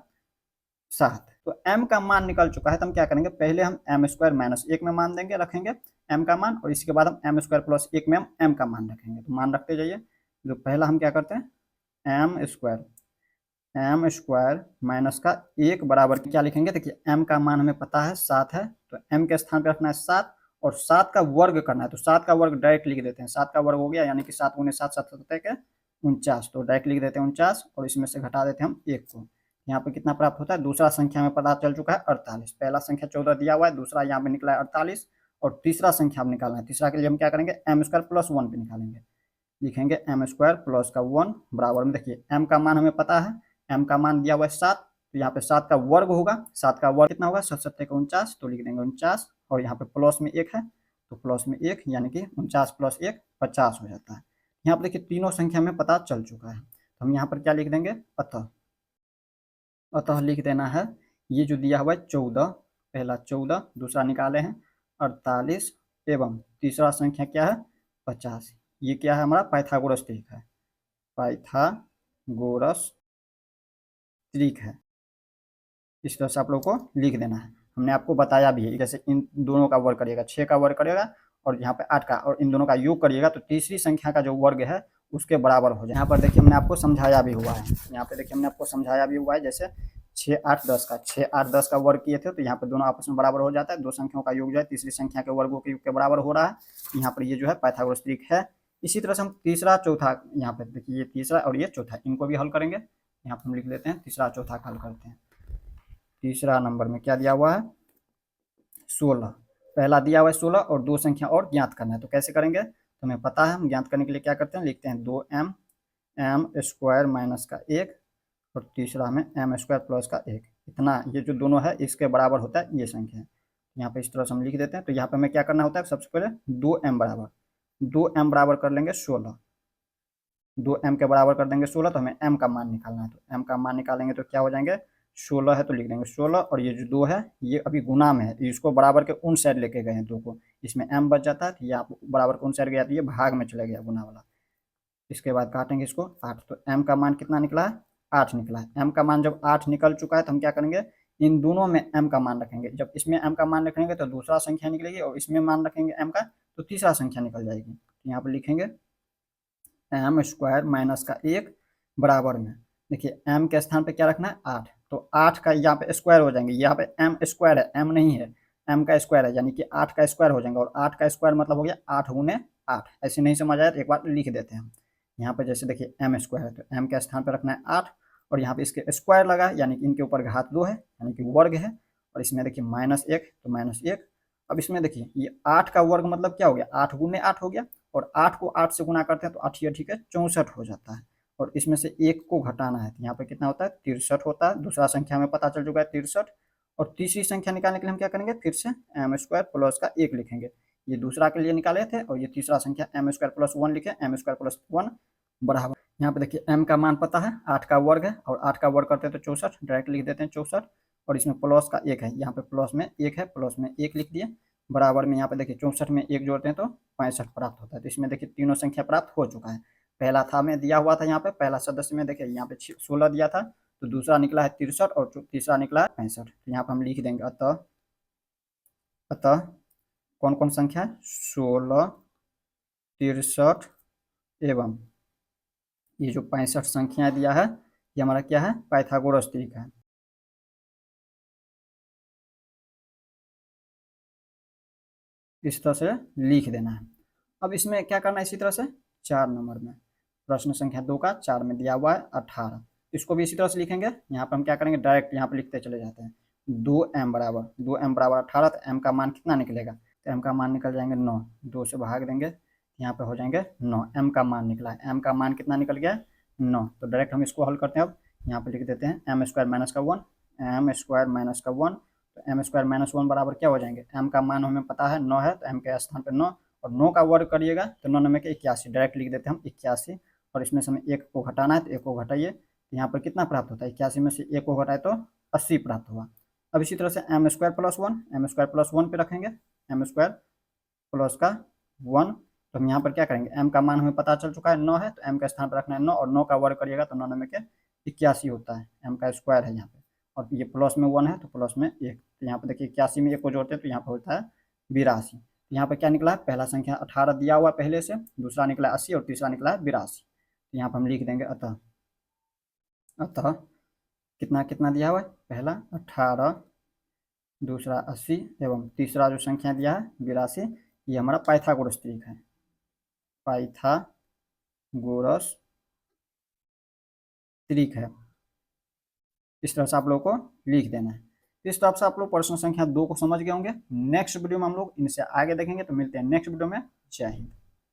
7। तो m का मान निकल चुका है, तो हम क्या करेंगे पहले हम m स्क्वायर माइनस 1 में मान देंगे, रखेंगे m का मान, और इसके बाद हम m स्क्वायर प्लस 1 में हम m का मान रखेंगे। तो मान रखते जाइए, जो पहला हम क्या करते हैं m स्क्वायर माइनस का 1 बराबर क्या लिखेंगे, देखिए m का मान हमें पता है 7 है, तो m के स्थान पर रखना है 7, और 7 का वर्ग करना है, तो 7 का वर्ग डायरेक्ट लिख देते हैं, 7 का वर्ग हो गया यानी कि 7 गुने 7 7 के 49, तो डायरेक्ट लिख देते हैं 49 और इसमें से घटा देते हैं हम 1 को। यहाँ पे कितना प्राप्त होता है, दूसरा संख्या में पता चल चुका है 48। पहला संख्या 14 दिया हुआ है, दूसरा यहाँ पे निकला है 48 और तीसरा संख्या हम निकालना है। तीसरा के लिए हम क्या करेंगे, एम स्क्वायर प्लस 1 पे निकालेंगे। लिखेंगे एम स्क्वायर प्लस का 1 बराबर में, देखिए एम का मान हमें पता है, एम का मान दिया हुआ है 7, तो यहाँ पे 7 का वर्ग होगा। 7 का वर्ग कितना होगा, 7 7 का 49, तो लिख देंगे 49 और यहाँ पे प्लस में 1 है तो प्लस में 1 यानी कि 49 प्लस 1 50 हो जाता है। यहाँ पर देखिए तीनों संख्या में पता चल चुका है, तो हम यहाँ पर क्या लिख देंगे, अतः। अतः लिख देना है ये जो दिया हुआ है 14, पहला 14, दूसरा निकाले हैं 48 एवं तीसरा संख्या क्या है 50। ये क्या है, हमारा पाइथागोरस ट्रिक है, पाइथागोरस ट्रिक है। इस तरह से आप लोग को लिख देना है। हमने आपको बताया भी है, जैसे इन दोनों का वर्ग करिएगा 6 का वर्ग करिएगा और यहाँ पे 8 का, और इन दोनों का योग करिएगा तो तीसरी संख्या का जो वर्ग है उसके बराबर हो जाए। यहाँ पर देखिए हमने आपको समझाया भी हुआ है, यहाँ पे देखिए हमने आपको समझाया भी हुआ है, जैसे 6 8 10 का 6 8 10 का वर्ग किए थे तो यहाँ पर दोनों आपस में बराबर हो जाता है। दो संख्याओं का योग जो है तीसरी संख्या के वर्गों के योग के बराबर हो रहा है। यहाँ पर ये जो है पाइथागोरस ट्रिक है। इसी तरह से हम तीसरा चौथा, यहाँ पे देखिए ये तीसरा और ये चौथा, इनको भी हल करेंगे। यहाँ पर हम लिख लेते हैं तीसरा चौथा का हल करते हैं। तीसरा नंबर में क्या दिया हुआ है 16, पहला दिया हुआ है 16 और दो संख्या और ज्ञात करना है, तो कैसे करेंगे, तो हमें पता है हम ज्ञात करने के लिए क्या करते हैं, लिखते हैं 2m एम स्क्वायर माइनस का 1 और तीसरा में एम स्क्वायर प्लस का 1, इतना ये जो दोनों है इसके बराबर होता है ये संख्या। यहाँ पे इस तरह से हम लिख देते हैं। तो यहाँ पे हमें क्या करना होता है, सबसे पहले 2m बराबर कर लेंगे 16, 2m के बराबर कर देंगे 16, तो हमें m का मान निकालना है। तो m का मान निकालेंगे तो क्या हो जाएंगे, 16 है तो लिख देंगे 16 और ये जो 2 है ये अभी गुना में है, इसको बराबर के उन साइड लेके गए हैं 2 को, इसमें m बच जाता है, तो ये आप बराबर के उन साइड गया तो ये भाग में चला गया गुना वाला। इसके बाद काटेंगे इसको 8, तो m का मान कितना निकला है 8 निकला है। m का मान जब 8 निकल चुका है तो हम क्या करेंगे, इन दोनों में m का मान रखेंगे। जब इसमें m का मान रखेंगे तो दूसरा संख्या निकलेगी और इसमें मान रखेंगे m का तो तीसरा संख्या निकल जाएगी। यहाँ पर लिखेंगे एम स्क्वायर माइनस का 1 बराबर में, देखिए m के स्थान पे क्या रखना है 8, तो 8 का यहाँ पे स्क्वायर हो जाएंगे, यहाँ पे m स्क्वायर है, m नहीं है, m का स्क्वायर है, यानी कि 8 का स्क्वायर हो जाएंगे और 8 का स्क्वायर मतलब हो गया 8 गुने 8। ऐसे नहीं समझ आया तो एक बार लिख देते हैं हम। यहाँ पे जैसे देखिए m स्क्वायर है तो m के स्थान पर रखना है 8 और यहाँ पे इसके स्क्वायर लगा है, यानी कि इनके ऊपर घात 2 है, यानी कि वर्ग है, और इसमें देखिए -1 तो -1। अब इसमें देखिए ये 8 का वर्ग मतलब क्या हो गया, 8 गुने 8 हो गया, और 8 को 8 से गुना करते हैं तो 8 ठीक है 64 हो जाता है, और इसमें से 1 को घटाना है तो यहाँ पे कितना होता है 63 होता है। दूसरा संख्या हमें पता चल चुका है 63, और तीसरी संख्या निकालने के लिए हम क्या करेंगे, फिर से एम स्क्वायर प्लस का 1 लिखेंगे। ये दूसरा के लिए निकाले थे और ये तीसरा संख्या एम स्क्वायर प्लस 1 लिखे, एम स्क्वायर प्लस 1 बराबर। यहाँ पे देखिए m का मान पता है 8 का वर्ग है और 8 का वर्ग करते हैं तो 64, डायरेक्ट लिख देते हैं 64, और इसमें प्लस का 1 है, यहाँ पे प्लस में 1 है, प्लस में 1 लिख दिए बराबर में। यहाँ पे देखिए 64 में 1 जोड़ते हैं तो 65 प्राप्त होता है। तो इसमें देखिए तीनों संख्या प्राप्त हो चुका है। पहला था में दिया हुआ था, यहाँ पे पहला सदस्य में देखिए यहाँ पे 16 दिया था, तो दूसरा निकला है 63 और तीसरा निकला है 65। तो यहाँ पे हम लिख देंगे अतः, अतः कौन कौन संख्या है 16, 63 एवं ये जो 65 संख्या दिया है ये हमारा क्या है, पाइथागोरस ट्रिक है। इस तरह से लिख देना है। अब इसमें क्या करना है, इसी तरह से 4 नंबर में प्रश्न संख्या 2 का 4 में दिया हुआ है 18, इसको भी इसी तरह से लिखेंगे। यहाँ पर हम क्या करेंगे, डायरेक्ट यहाँ पर लिखते चले जाते हैं 2m बराबर 18, तो m का मान कितना निकलेगा, तो m का मान निकल जाएंगे 9, 2 से भाग देंगे यहाँ पे हो जाएंगे 9, m का मान निकला है, m का मान कितना निकल गया 9, तो डायरेक्ट हम इसको हल करते हैं। अब यहाँ पे लिख देते हैं एम स्क्वायर माइनस का 1, एम स्क्वायर माइनस का 1, तो एम स्क्वायर माइनस 1 बराबर क्या हो जाएंगे, m का मान हमें पता है 9 है, तो m के स्थान पर 9, और 9 का वर्ग करिएगा तो 9 में 81, डायरेक्ट लिख देते हैं हम 81, और इसमें से हमें 1 को घटाना है तो 1 को घटाइए, तो यहाँ पर कितना प्राप्त होता है 81 में से 1 को घटाए तो 80 प्राप्त हुआ। अब इसी तरह से M square plus 1, M square plus 1 पे रखेंगे, एम स्क्वायर प्लस का 1, तो हम यहाँ पर क्या करेंगे, m का मान हमें पता चल चुका है 9 है, तो m का स्थान पर रखना है 9, और 9 का वर्ग करिएगा तो 9 में के 81 होता है, m का स्क्वायर है यहाँ पे, और ये प्लस में 1 है तो प्लस में 1, तो यहाँ पे देखिए 81 में 1 को जोड़ते हैं तो यहाँ पर होता है 82। तो यहाँ पर क्या निकला है, पहला संख्या 18 दिया हुआ पहले से, दूसरा निकला 80 और तीसरा निकला है 82। तो यहाँ पर हम लिख देंगे अतः, अतः कितना कितना दिया हुआ है, पहला 18, दूसरा 80 एवं तीसरा जो संख्या दिया है 82, ये हमारा पाइथागोरस ट्रिक है, पाइथागोरस त्रिक है। इस तरह से आप लोग को लिख देना है। इस तरह से आप लोग प्रश्न संख्या 2 को समझ गए होंगे। नेक्स्ट वीडियो में हम लोग इनसे आगे देखेंगे। तो मिलते हैं नेक्स्ट वीडियो में। जय हिंद।